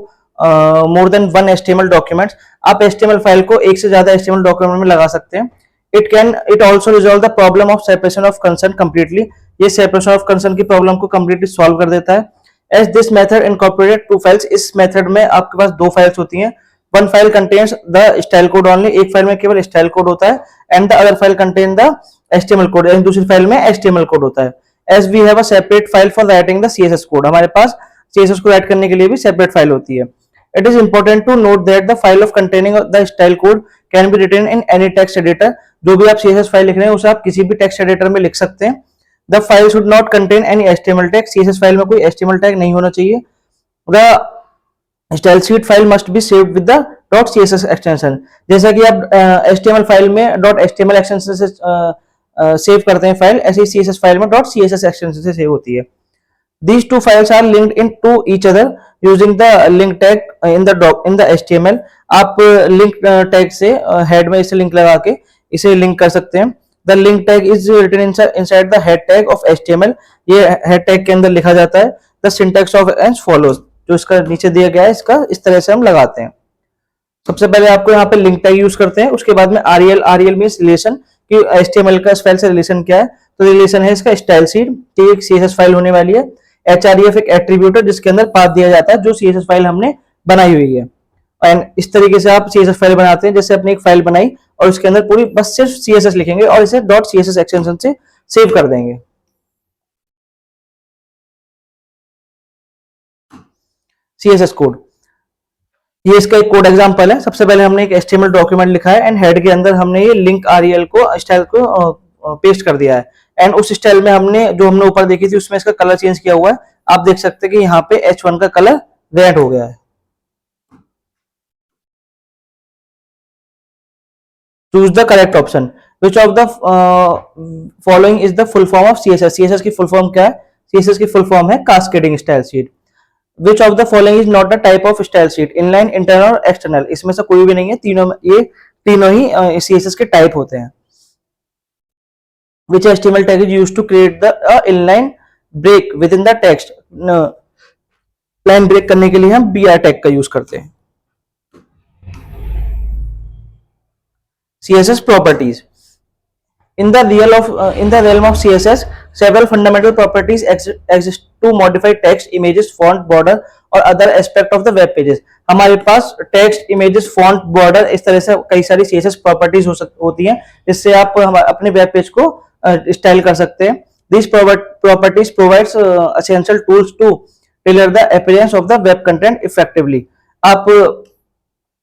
more than one HTML documents. आप HTML फाइल को एक से ज्यादा HTML डॉक्यूमेंट में लगा सकते हैं। It also resolve the problem of separation of concern completely. ये सेपरेशन ऑफ कंसर्न की प्रॉब्लम को कंप्लीटली सॉल्व कर देता है। As this method incorporated 2 files. इस मेथड में आपके पास 2 फाइल्स होती हैं। One file contains the style code only. एक फाइल में केवल स्टाइल कोड होता है and the other file contain the HTML code. And दूसरी फाइल में HTML कोड होता है। As we have a separate file for writing the CSS code. हमारे पास CSS को राइट करने के लिए भी सेपरेट फाइल होती है। It is important to note that the file of containing the style code can be written in any text editor. जो भी आप CSS फाइल लिख रहे हैं उसे आप किसी भी टेक्स्ट एडिटर में लिख सकते हैं। The file should not contain any HTML tag. CSS file में कोई HTML टैग नहीं होना चाहिए। The style sheet file must be saved with the .css extension. जैसा कि आप HTML फाइल में .html एक्सटेंशन से सेव करते हैं फाइल, ऐसे ही CSS फाइल में .css एक्सटेंशन से सेव होती है। These two files are linked into each other using the link tag in the HTML। आप लिंक टैग से हेड में इसे लिंक लगा के इसे लिंक कर सकते हैं। The link tag is written inside the head tag of HTML। ये हेड टैग के अंदर लिखा जाता है। The syntax of as follows। जो इसका नीचे दिया गया है इसका इस तरह से हम लगाते हैं। सबसे पहले आपको यहाँ पे लिंक टैग यूज करते हैं, उसके बाद में REL मींस रिलेशन कि HTML का इस फाइल से रिलेशन क्या है, तो रिलेशन है इसका स्टाइल शीट, ये एक CSS फाइल होने वाली है। href एक एट्रीब्यूट है जिसके अंदर पाथ दिया जाता है जो CSS फाइल हमने बनाई हुई है। एंड इस तरीके से आप CSS फाइल बनाते हैं, जैसे अपनी एक फाइल बनाई और उसके अंदर पूरी बस सिर्फ CSS लिखेंगे और इसे .css एक्सटेंशन से सेव कर देंगे। CSS कोड, ये इसका एक कोड एग्जांपल है। सबसे पहले हमने एक HTML डॉक्यूमेंट लिखा है एंड हेड के अंदर हमने ये लिंक REL को स्टाइल को पेस्ट कर दिया है एंड उस स्टाइल में हमने ऊपर देखी थी उसमें इसका कलर चेंज किया हुआ है। आप देख सकते हैं कि यहाँ पे H1 का कलर रेड हो गया है। Choose the correct option. Which of the following is the full form of CSS। CSS की फुल फॉर्म क्या है? CSS की फुल फॉर्म है cascading style sheet. Which of the following is not the type of style sheet? Inline, internal और external। इसमें से कोई भी नहीं है, ये तीनों ही CSS के टाइप होते हैं। Which HTML tag is used to create the inline break within the text? Line break करने के लिए हम BR टैग का यूज करते हैं। CSS properties। In the realm of CSS, several fundamental properties exist to modify text, images, font, border और other aspect of the web pages। हमारे पास text, images, font, border इस तरह से कई सारी CSS properties होती हैं जिससे आप अपने वेब पेज को स्टाइल कर सकते हैं। These properties provides essential tools to tailor the appearance of the web content effectively। आप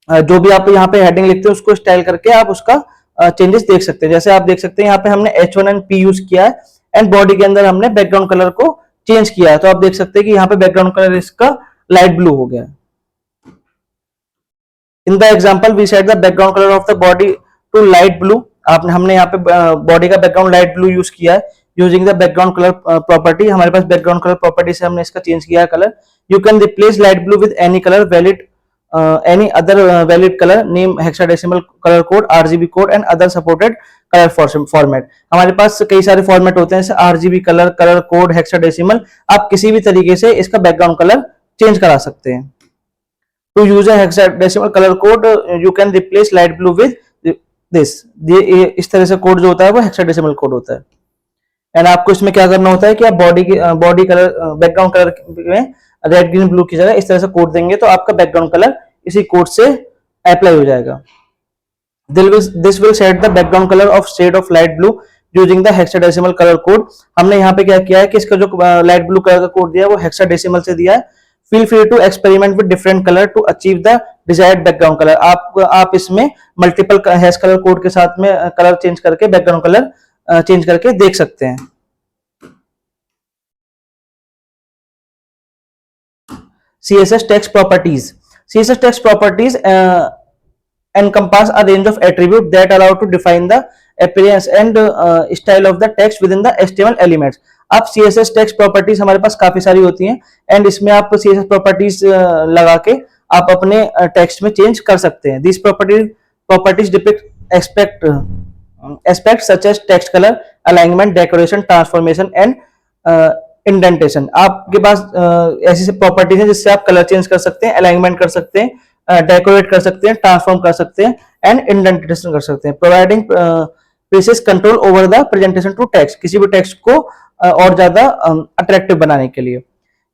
जो भी आप यहाँ पे हेडिंग लिखते हैं उसको स्टाइल करके आप उसका चेंजेस देख सकते हैं। जैसे आप देख सकते हैं यहाँ पे हमने H1 and P यूज किया है एंड बॉडी के अंदर हमने बैकग्राउंड कलर को चेंज किया है, तो आप देख सकते हैं कि यहाँ पे बैकग्राउंड कलर इसका लाइट ब्लू हो गया है। In the example we set the background colour of the body to light blue. हमने यहाँ पे बॉडी का बैकग्राउंड लाइट ब्लू यूज किया है using the background colour property. हमारे पास बैकग्राउंड कलर प्रॉपर्टी से हमने इसका चेंज किया है colour. You can replace light blue with any colour valid any other valid color, name, hexadecimal color code, RGB code and other supported colour format. हमारे पास कई सारे फॉर्मेट होते हैं जैसे RGB colour, colour code, hexadecimal. आप किसी भी तरीके से इसका बैकग्राउंड कलर चेंज करा सकते हैं। To use a hexadecimal colour code you can replace light blue with this. ये इस तरह से कोड जो होता है वो हेक्साडेसिमल कोड होता है। एंड आपको इसमें क्या करना होता है कि आप बॉडी कलर बैकग्राउंड कलर में रेड ग्रीन ब्लू की जगह इस तरह से कोड देंगे तो आपका बैकग्राउंड कलर इसी कोड से अप्लाई हो जाएगा। This will set the background color of shade of light blue using the hexadecimal color code। हमने यहाँ पे क्या किया है कि इसका जो लाइट ब्लू कलर का कोड दिया है वो हेक्साडेसिमल से दिया है। Feel free to experiment with different color to achieve the desired background color। आप इसमें मल्टीपल हैश कलर कोड के साथ में कलर चेंज करके बैकग्राउंड कलर चेंज करके देख सकते हैं। CSS text properties। CSS text properties encompass a range of attributes that allow to define the appearance and style of the text within the HTML elements। अब CSS text properties हमारे पास काफी सारी होती हैं एंड इसमें आप CSS properties लगा के आप अपने टेक्स्ट में चेंज कर सकते हैं। These properties depict aspects such as text color, alignment, decoration, transformation and indentation. आपके पास ऐसी प्रॉपर्टीज हैं जिससे आप कलर चेंज कर सकते हैं, अलाइनमेंट कर सकते हैं, डेकोरेट कर सकते हैं, ट्रांसफॉर्म कर सकते हैं एंड इंडेंटेशन कर सकते हैं। Providing precise control over the presentation to text, किसी भी टेक्स्ट को और ज्यादा अट्रैक्टिव बनाने के लिए।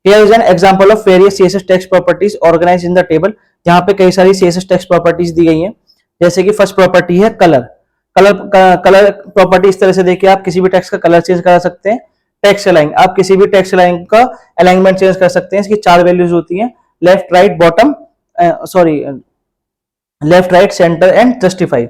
Here is an example of various CSS text properties organized in the table। यहाँ पे कई सारी CSS text properties दी गई हैं। जैसे कि फर्स्ट प्रॉपर्टी है कलर। कलर प्रॉपर्टी इस तरह से देखिए आप किसी भी टेक्स्ट का कलर चेंज करा सकते हैं। टेक्स्ट अलाइन, आप किसी भी टेक्स्ट अलाइन का अलाइनमेंट चेंज कर सकते हैं। इसकी 4 वैल्यूज होती हैं, left right bottom left right centre and justify.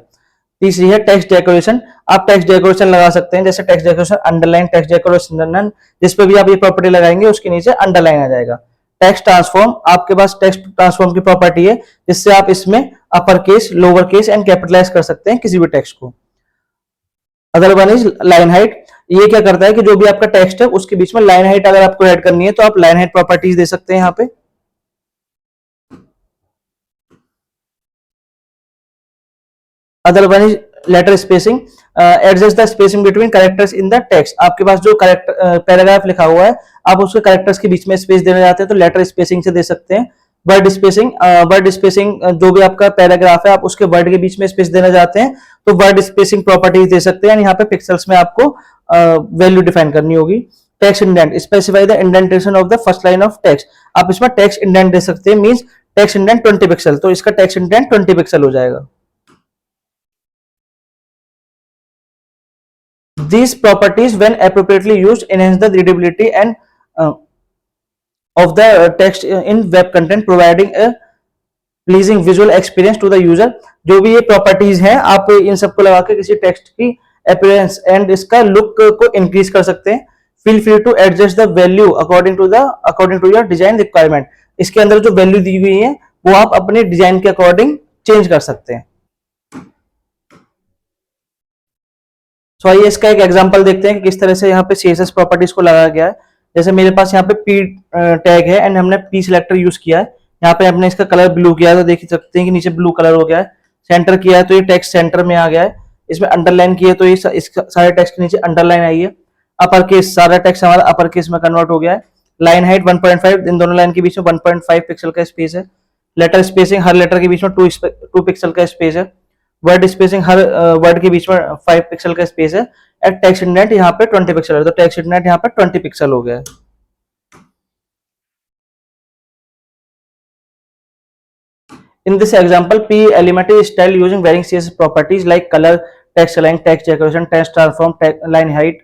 तीसरी है टेक्स्ट डेकोरेशन। आप टेक्स्ट डेकोरेशन लगा सकते हैं, जैसे text decoration underline, text decoration जिस पे भी आप ये प्रॉपर्टी लगाएंगे उसके नीचे अंडरलाइन आ जाएगा। टेक्स्ट ट्रांसफॉर्म, आपके पास टेक्स्ट ट्रांसफॉर्म की प्रॉपर्टी है जिससे आप इसमें upper case, lower case and capitalise कर सकते हैं किसी भी टेक्स्ट को। Other one is line height. ये क्या करता है कि जो भी आपका टेक्स्ट है उसके बीच में लाइन हाइट अगर आपको ऐड करनी है तो आप लाइन हाइट प्रॉपर्टीज दे सकते हैं यहाँ पे। Other one is letter spacing, adjust the spacing between characters in the text. आपके पास जो कैरेक्टर पैराग्राफ लिखा हुआ है आप उसके कैरेक्टर्स के बीच में स्पेस देना चाहते हैं तो लेटर स्पेसिंग से दे सकते हैं। वर्ड स्पेसिंग जो भी आपका पैराग्राफ है आप उसके वर्ड के बीच में स्पेस देना चाहते हैं तो वर्ड स्पेसिंग प्रॉपर्टीज दे सकते हैं। यहाँ पे पिक्सल्स में आपको वैल्यू डिफाइन करनी होगी। Text indent, specify the indentation of the first line of text. आप इसमें टेक्स्ट इंडेंट दे सकते हैं, मींस टेक्स्ट इंडेंट 20 पिक्सल, तो इसका टेक्स्ट इंडेंट 20 पिक्सल हो जाएगा। These properties when appropriately used enhance the readability and of the text in web content, providing a pleasing visual experience to the user। जो भी ये properties हैं आप इन सबको लगा के किसी टेक्स्ट की अपीयरेंस एंड इसका लुक को इंक्रीज कर सकते हैं। Feel free to adjust the value according to your design requirement. इसके अंदर जो वैल्यू दी हुई है वो आप अपने डिजाइन के अकॉर्डिंग चेंज कर सकते हैं। तो आइए इसका एक एग्जांपल देखते हैं कि किस तरह से यहाँ पे CSS प्रॉपर्टीज को लगाया गया है। जैसे मेरे पास यहाँ पे P टैग है एंड हमने P सिलेक्टर यूज किया है। यहाँ पे हमने इसका कलर ब्लू किया है तो देख सकते हैं कि नीचे ब्लू कलर हो गया है। सेंटर किया है तो ये टेक्स्ट सेंटर में आ गया है। इसमें अंडरलाइन किया है तो ये सारे टेक्स्ट के नीचे अंडरलाइन आई है। अपर केस, सारा टेक्स्ट हमारा अपर केस में कन्वर्ट हो गया है। लाइन हाइट 1.5, इन दोनों लाइन के बीच में 1.5 पिक्सल का स्पेस है। लेटर स्पेसिंग, हर लेटर के बीच में 2 पिक्सल का स्पेस है। वर्ड स्पेसिंग, हर वर्ड के बीच में 5 पिक्सल का स्पेस है। एंड टेक्स्ट इंडेंट यहाँ पे 20 पिक्सल है तो टेक्स्ट इंडेंट यहाँ पे 20 पिक्सल हो गया है। In this example, P element is styled using varying CSS properties like color, text align, text decoration, text transform, line height,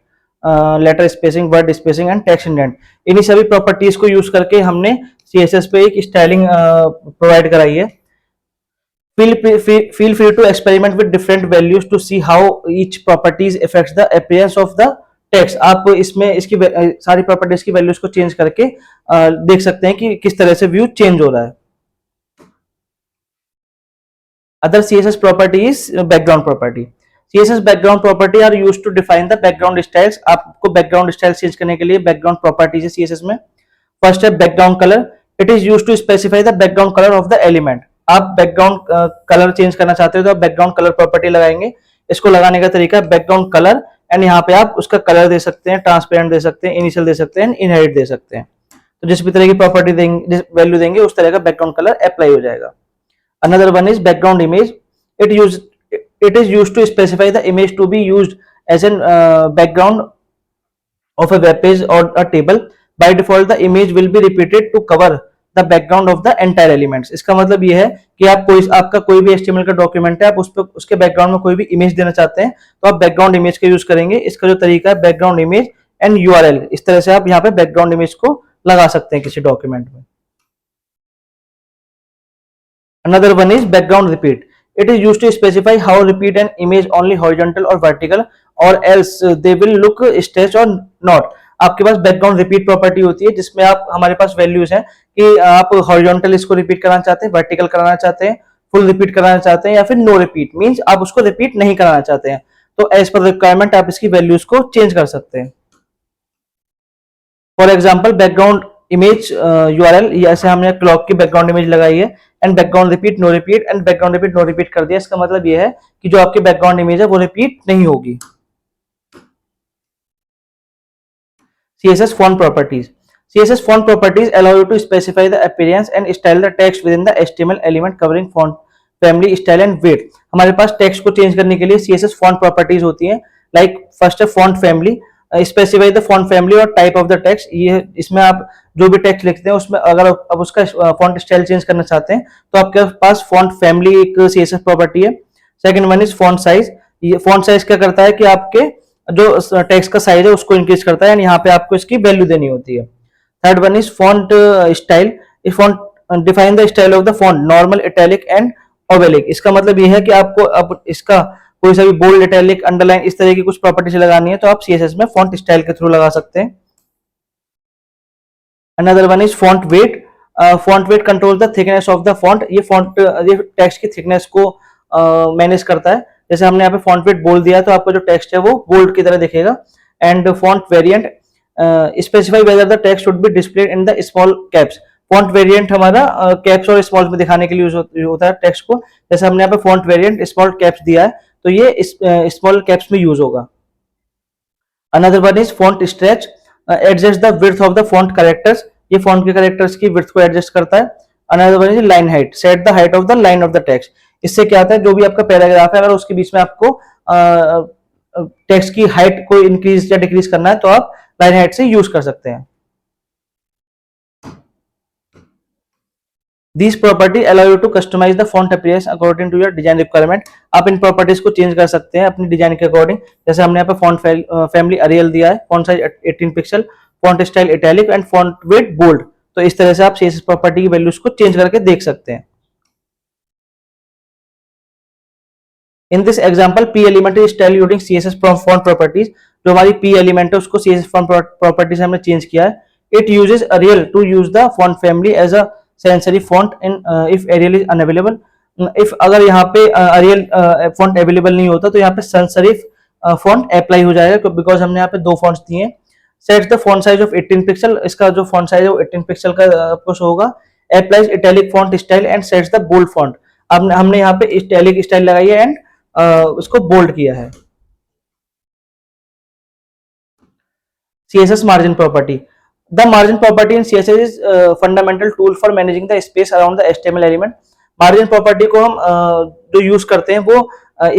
letter spacing, word spacing and text indent। इन्हीं सभी properties को use करके हमने CSS पे एक styling provide कराई है। Feel free to experiment with different values to see how each properties affects the appearance of the text। आप इसमें इसकी सारी प्रॉपर्टीज की वैल्यूज को चेंज करके देख सकते हैं कि किस तरह से व्यू चेंज हो रहा है। Other CSS property is background property। CSS background property are used to define the background styles। आपको background style चेंज करने के लिए background properties है CSS में। First है background color। It is used to specify the background color of the element। आप background color change करना चाहते हो तो आप background color property लगाएंगे। इसको लगाने का तरीका है बैकग्राउंड कलर, एंड यहाँ पे आप उसका कलर दे सकते हैं, ट्रांसपेरेंट दे सकते हैं, इनिशियल दे सकते हैं, इनहेरिट दे सकते हैं। तो जिस भी तरह की प्रॉपर्टी देंगे, वैल्यू देंगे, उस तरह का बैकग्राउंड कलर अप्लाई हो जाएगा। Another one is background image. It use it is used to specify the image to be used as an background of a web page or a table. By default the image will be repeated to cover the background of the entire elements. इसका मतलब ये है कि आपका कोई भी HTML का document है, आप उस पर उसके बैकग्राउंड में कोई भी इमेज देना चाहते हैं तो आप बैकग्राउंड इमेज का यूज करेंगे। इसका जो तरीका है बैकग्राउंड इमेज एंड URL, इस तरह से आप यहाँ पे बैकग्राउंड इमेज को लगा सकते हैं किसी डॉक्यूमेंट में। Another one is background repeat. It is used to specify how repeat an image only horizontal or vertical, or else they will look stretched or not. आपके पास बैकग्राउंड रिपीट प्रॉपर्टी होती है जिसमें आप हमारे पास वैल्यूज हैं कि आप हॉरिजॉन्टल इसको रिपीट कराना चाहते हैं, वर्टिकल कराना चाहते हैं, फुल रिपीट कराना चाहते हैं, या फिर नो रिपीट मींस आप उसको रिपीट नहीं कराना चाहते हैं। तो एज पर रिक्वायरमेंट आप इसकी वैल्यूज को चेंज कर सकते हैं। For example background image URL, ऐसे हमने क्लॉक की बैकग्राउंड इमेज लगाई है, and background repeat no repeat, and background repeat no repeat कर दिया। इसका मतलब ये है कि जो आपकी बैकग्राउंड इमेज है वो रिपीट नहीं होगी। CSS font properties. CSS font properties allow you to specify the appearance and style the text within the HTML element covering font family, style and weight. हमारे पास टेक्स्ट को चेंज करने के लिए CSS font properties होती हैं। Like first है font family, specify the font family और type of the text. ये इसमें आप जो भी टेक्स्ट लिखते हैं उसमें अगर आप उसका फॉन्ट स्टाइल चेंज करना चाहते हैं तो आपके पास फॉन्ट फैमिली एक CSS प्रॉपर्टी है। Second one is font size. ये फॉन्ट साइज क्या करता है कि आपके जो टेक्स्ट का साइज है उसको इंक्रीज करता है, यहाँ पे आपको इसकी वैल्यू देनी होती है। Third one is font style. इस font define the style of the font normal, italic and oblique. इसका मतलब ये है कि आपको अब इसका कोई सा भी बोल्ड, इटैलिक, अंडरलाइन इस तरह की कुछ प्रॉपर्टीज लगानी है तो आप CSS में फॉन्ट स्टाइल के थ्रू लगा सकते हैं। Another one is font weight. Font weight control the thickness of the font. ये टेक्स्ट की थिकनेस को मैनेज करता है। जैसे हमने यहाँ पे फॉन्ट वेट बोल्ड दिया तो आपका जो टेक्स्ट है वो बोल्ड की तरह दिखेगा। And font variant specify whether the text should be displayed in the small caps. Font variant हमारा कैप्स और स्मॉल में दिखाने के लिए यूज होता है टेक्स्ट को। जैसे हमने यहाँ पे फॉन्ट वेरिएंट स्मॉल कैप्स दिया है तो ये स्मॉल कैप्स में यूज होगा। Another one is font stretch. Adjust the width of the font characters. ये फॉन्ट के कैरेक्टर्स की विड्थ को एडजस्ट करता है। Another one is line height. Set the height of the line of the text. इससे क्या होता है जो भी आपका पैराग्राफ है अगर उसके बीच में आपको टेक्स्ट की हाइट को इंक्रीज या डिक्रीज करना है तो आप लाइन हाइट से यूज कर सकते हैं। These property allow you to customize the font appearance according to your design requirement. आप इन प्रॉपर्टीज को चेंज कर सकते हैं अपनी डिजाइन के अकॉर्डिंग। जैसे हमने यहाँ पे फॉन्ट फैमिली अरियल दिया है, font size 18 pixel, font style italic and font weight bold. तो इस तरह से आप CSS प्रॉपर्टी की वैल्यूज को चेंज करके देख सकते हैं। In this example P element is style using CSS font properties. जो हमारी P एलिमेंट है उसको CSS फॉन्ट प्रॉपर्टीज हमने चेंज किया है। It uses Arial to use the font family as a sans serif font in if Arial is unavailable. If अगर यहाँ पे अरियल फॉन्ट अवेलेबल नहीं होता तो यहाँ पे sans serif फॉन्ट अप्लाई हो जाएगा बिकॉज हमने यहाँ पे दो फॉन्ट्स दिए हैं। Set the font size of 18 pixel. इसका जो फॉन्ट साइज है वो 18 पिक्सल का आपको शो होगा। Applies italic font style and sets the bold font. अब हमने यहाँ पे इटैलिक स्टाइल लगाई है एंड उसको बोल्ड किया है। CSS margin property. The margin property in CSS is fundamental tool for managing the space around the HTML element. Margin property को हम जो यूज करते हैं वो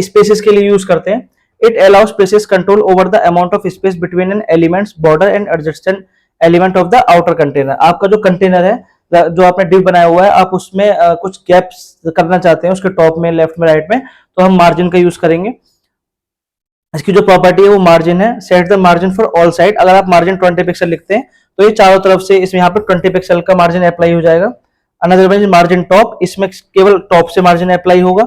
स्पेसेस के लिए यूज करते हैं। It allows spaces control over the amount of space between an element's border and adjacent element of the outer container. आपका जो कंटेनर है जो आपने डिव बनाया हुआ है आप उसमें कुछ गैप्स करना चाहते हैं उसके टॉप में, लेफ्ट में, राइट में, तो हम मार्जिन का यूज करेंगे। इसकी जो प्रॉपर्टी है वो मार्जिन है। Set the margin for all side. अगर आप मार्जिन 20 पिक्सल लिखते हैं तो ये चारों तरफ से इसमें यहाँ पे 20 पिक्सल का मार्जिन अप्लाई हो जाएगा। Another one is margin top. इसमें केवल टॉप से मार्जिन अप्लाई होगा।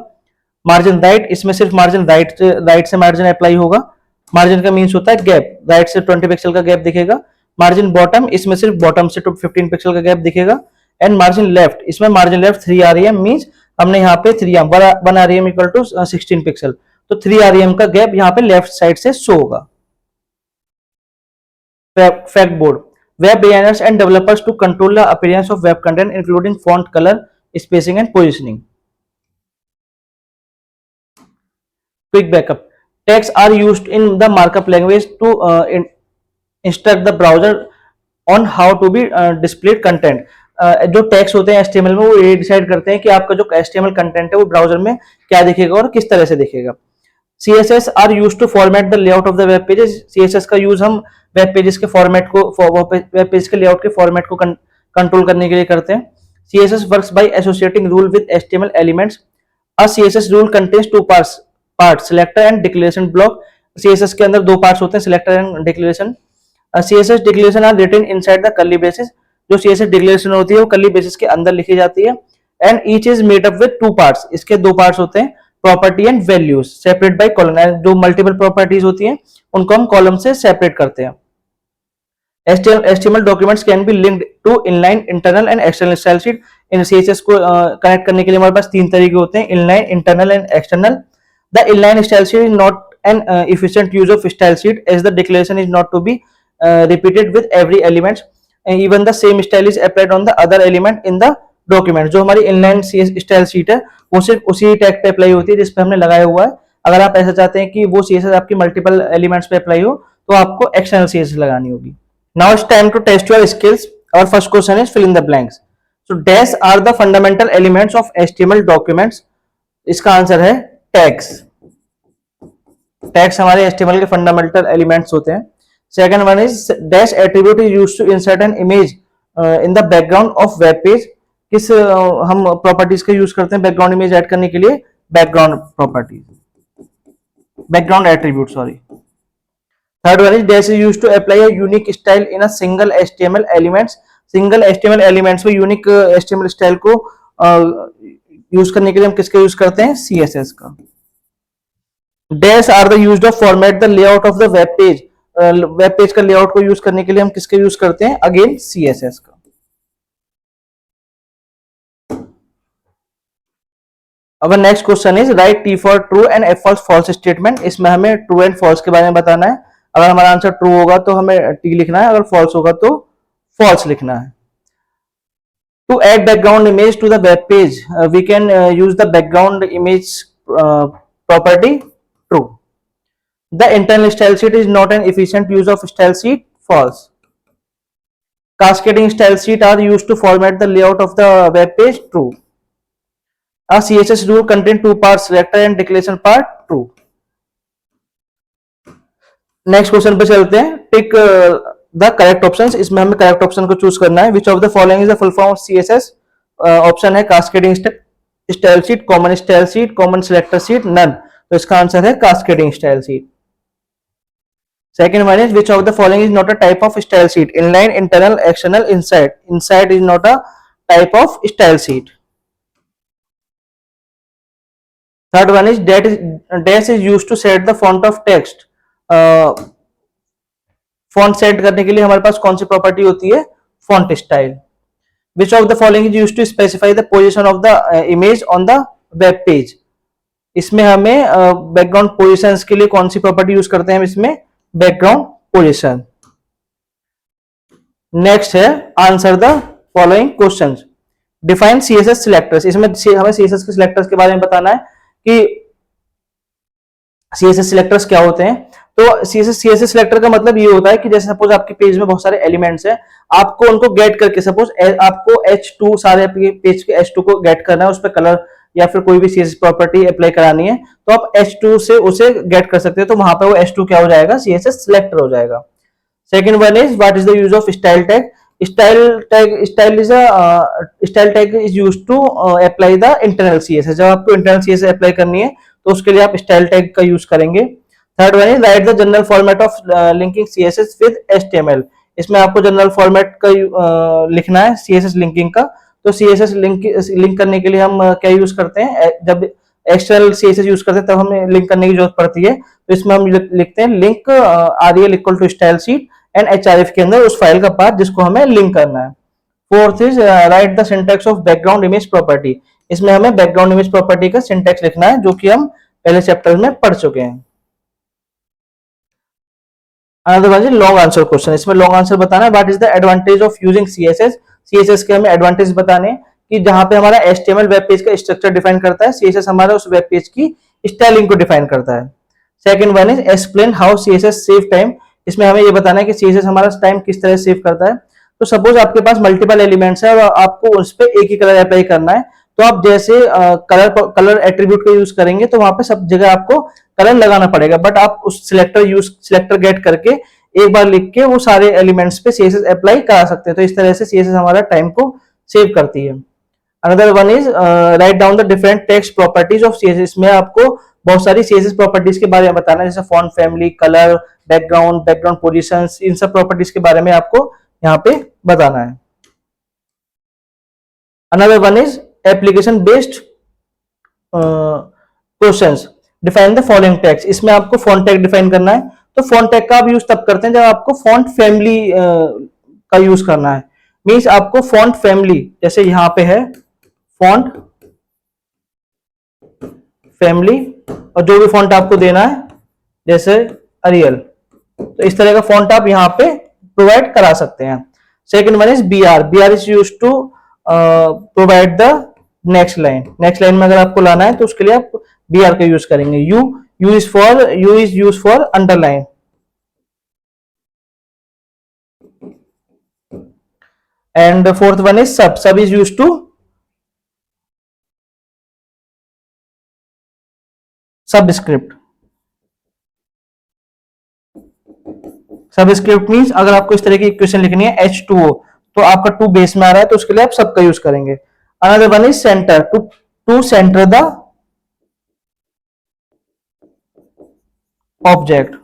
Margin right. इसमें सिर्फ मार्जिन राइट से मार्जिन अप्लाई होगा। मार्जिन का मीन्स होता है गैप। राइट से 20 पिक्सल का गैप दिखेगा। Margin bottom. इसमें सिर्फ बॉटम से 15 पिक्सल का गैप दिखेगा। And margin left. इसमें मार्जिन लेफ्ट 3 REM मीन्स हमने यहाँ पे 1 REM इक्वल टू 16 पिक्सल, तो 3 REM का गैप यहाँ पे लेफ्ट साइड से शो होगा। Fact board. Web designers and developers to control the appearance of web content including font colour, spacing and positioning. Quick backup. Tags are used in the markup language to instruct the browser on how to be displayed content. जो tags होते हैं HTML में वो ये decide करते हैं कि आपका जो एचटीएमएल कंटेंट है वो ब्राउजर में क्या दिखेगा और किस तरह से दिखेगा। CSS are use to format the layout of the web pages. CSS का यूज हम वेब पेजेस के फॉर्मेट को, वेब पेज के लेआउट के फॉर्मेट को कंट्रोल करने के लिए करते हैं। CSS works by associating rule with HTML elements. A CSS rule contains two part selector and declaration block. CSS के अंदर दो पार्ट्स होते हैं, selector and declaration. CSS declaration are written inside the curly braces. जो CSS declaration होती है वो curly braces के अंदर लिखी जाती है। And each is made up with two parts. इसके दो पार्ट्स होते हैं, property and values separate by column. जो मल्टीपल प्रॉपर्टीज होती हैं उनको हम कॉलम से सेपरेट करते हैं। HTML documents can be linked to inline, internal and external style sheet. In CSS को कनेक्ट करने के लिए हमारे पास तीन तरीके होते हैं, inline, internal and external. The inline style sheet is not an efficient use of style sheet as the declaration is not to be repeated with every element. Even the same style is applied on the other element in the document. जो हमारी inline style sheet है वो सिर्फ उसी tag पे apply होती है जिस पे हमने लगाया हुआ है। अगर आप ऐसा चाहते हैं कि वो CSS आपकी मल्टीपल एलिमेंट्स पे अप्लाई हो तो आपको external CSS लगानी होगी। Now it's time to test your skills. Our first question is fill in the blanks. So dash are the fundamental elements of HTML documents. इसका आंसर है tags. Tags हमारे HTML के fundamental elements होते हैं। Second one is dash attribute is used to insert an image in the background of web page. किस हम properties का use करते हैं background image add करने के लिए? Background properties, background attribute, sorry. Third one is dash is used to apply a unique style in a single HTML elements. Single HTML elements में unique HTML style को use करने के लिए हम किसका यूज करते हैं? CSS का। Dash are the used of format the layout of the web page. Web page का लेआउट को यूज करने के लिए हम किसका यूज करते हैं? अगेन CSS का। अब next question is right T for true and F for false statement. इसमें हमें ट्रू एंड फॉल्स के बारे में बताना है। अगर हमारा आंसर ट्रू होगा तो हमें T लिखना है, अगर फॉल्स होगा तो फॉल्स लिखना है। To add background image to the web page we can use the background image property. True. The internal style sheet is not an efficient use of style sheet. False. Cascading style sheet are used to format the layout of the web page. True. A CSS rule contain two parts, selector and declaration part. True. Next question पे चलते हैं। Tick the correct options. इसमें हमें correct option को choose करना है। Which of the following is the full form of CSS? Option है cascading style sheet, common style sheet, common selector sheet, none. तो इसका आंसर है cascading style sheet. Second one is which of the following is not a type of style sheet? Inline, internal, external, inside. Inside is not a type of style sheet. Third one is dash is used to set the font of text. Font set करने के लिए हमारे पास कौन सी property होती है? Font style. Which of the following is used to specify the position of the image on the web page? इसमें हमें background positions के लिए कौन सी प्रॉपर्टी यूज करते हैं? हम इसमें बैकग्राउंड पोजीशन। नेक्स्ट है answer the following questions. Define CSS selectors. इसमें हमें CSS के सिलेक्टर्स के बारे में बताना है कि CSS सिलेक्टर्स क्या होते हैं। तो CSS सिलेक्टर का मतलब ये होता है कि जैसे सपोज आपके पेज में बहुत सारे एलिमेंट्स हैं, आपको उनको गेट करके, सपोज आपको H2 सारे पेज के H2 को गेट करना है, उस पर कलर या फिर कोई भी CSS प्रॉपर्टी अप्लाई करानी है तो आप H2 से उसे गेट कर सकते हैं। तो वहां पे वो H2 क्या हो जाएगा? CSS सिलेक्टर हो जाएगा। Second one is what is the use of style tag? Style tag is used to apply the internal CSS। जब आपको इंटरनल CSS अप्लाई करनी है तो उसके लिए आप स्टाइल टैग का यूज करेंगे। Third one is right the general format of linking CSS with HTML। इसमें आपको जनरल फॉर्मेट का लिखना है CSS लिंकिंग का। तो CSS लिंक करने के लिए हम क्या यूज करते हैं? जब एक्सटर्नल CSS यूज करते हैं तब हमें लिंक करने की जरूरत पड़ती है। तो इसमें हम लिखते हैं link REL equal to style sheet and HRF के अंदर उस फाइल का पार्ट जिसको हमें लिंक करना है। Fourth is right the syntax of background image property. इसमें हमें बैकग्राउंड इमेज प्रॉपर्टी का सिंटैक्स लिखना है जो कि हम पहले चैप्टर में पढ़ चुके हैं। Another one is long answer question. इसमें लॉन्ग आंसर बताना है what is the advantage of using CSS। CSS के हमें एडवांटेज बताने कि जहां पे हमारा HTML वेब पेज का स्ट्रक्चर डिफाइन करता है, CSS हमारा उस वेब पेज की स्टाइलिंग को डिफाइन करता है। Second one is explain how CSS save time. इसमें हमें ये बताना है कि सीएसएस हमारा टाइम किस तरह सेव करता है। तो सपोज आपके पास मल्टीपल एलिमेंट्स है और आपको उस पर एक ही कलर अप्लाई करना है, तो आप जैसे कलर एट्रीब्यूट का यूज करेंगे तो वहां पे सब जगह आपको कलर लगाना पड़ेगा, बट आप उस सिलेक्टर गेट करके एक बार लिख के वो सारे एलिमेंट्स पे सीएसएस अप्लाई करा सकते हैं। तो इस तरह से सीएसएस हमारा टाइम को सेव करती है। Another one is write down the different text properties of CSS. में आपको बहुत सारी सीएसएस प्रॉपर्टीज के बारे में बताना है, जैसे font family, colour, background positions, इन सब प्रॉपर्टीज के बारे में आपको यहाँ पे बताना है। Another one is application based questions. Define the following tags. इसमें आपको फॉन्ट टैग डिफाइन करना है। तो फॉन्ट टैग का आप यूज तब करते हैं जब आपको फॉन्ट फैमिली का यूज करना है। मींस आपको फॉन्ट फैमिली, जैसे यहां पे है फॉन्ट फैमिली, और जो भी फॉन्ट आपको देना है जैसे अरियल, तो इस तरह का फॉन्ट आप यहाँ पे प्रोवाइड करा सकते हैं। Second one is BR. BR is use to provide the next line. Next line में अगर आपको लाना है तो उसके लिए आप बीआर का यूज करेंगे। U is use for underline. And fourth one is sub. Sub is use to subscript. Subscript means अगर आपको इस तरह की इक्वेशन लिखनी है H2O, तो आपका 2 बेस में आ रहा है तो उसके लिए आप सब का यूज करेंगे। Another one is centre. To centre the object.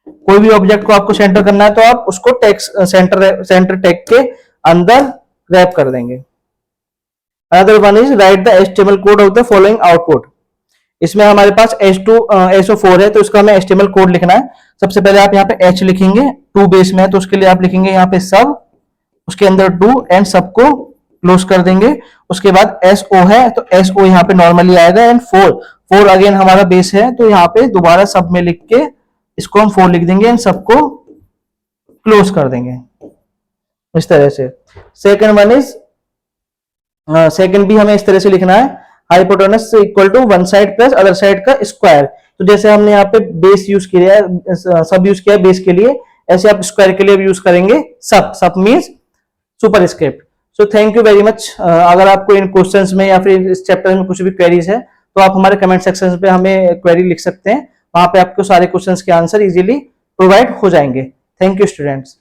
कोई भी ऑब्जेक्ट को आपको सेंटर करना है तो आप उसको टेक्स्ट सेंटर टैग के अंदर रैप कर देंगे। Another one is right the HTML code of the following output. इसमें हमारे पास SO4 है तो इसका हमें HTML कोड लिखना है। सबसे पहले आप यहाँ पे H लिखेंगे, 2 बेस में है तो उसके लिए आप लिखेंगे यहाँ पे सब, उसके अंदर 2 एंड सब को क्लोज कर देंगे। उसके बाद SO है तो SO यहाँ पे नॉर्मली आएगा एंड 4 अगेन हमारा बेस है तो यहाँ पे दोबारा सब में लिख के इसको हम 4 लिख देंगे एंड सबको क्लोज कर देंगे इस तरह से। सेकंड वन इज सेकंड भी हमें इस तरह से लिखना है, hypotenuse equal to one side plus other side का स्क्वायर। तो जैसे हमने यहाँ पे बेस यूज किया है, सब यूज किया है बेस के लिए, ऐसे आप स्क्वायर के लिए भी यूज करेंगे सब। सब means super script. So thank you very much. अगर आपको इन क्वेश्चंस में या फिर इस चैप्टर में कुछ भी क्वेरीज है तो आप हमारे कमेंट सेक्शन पे हमें क्वेरी लिख सकते हैं, वहां पे आपको सारे क्वेश्चंस के आंसर इजीली प्रोवाइड हो जाएंगे। Thank you students.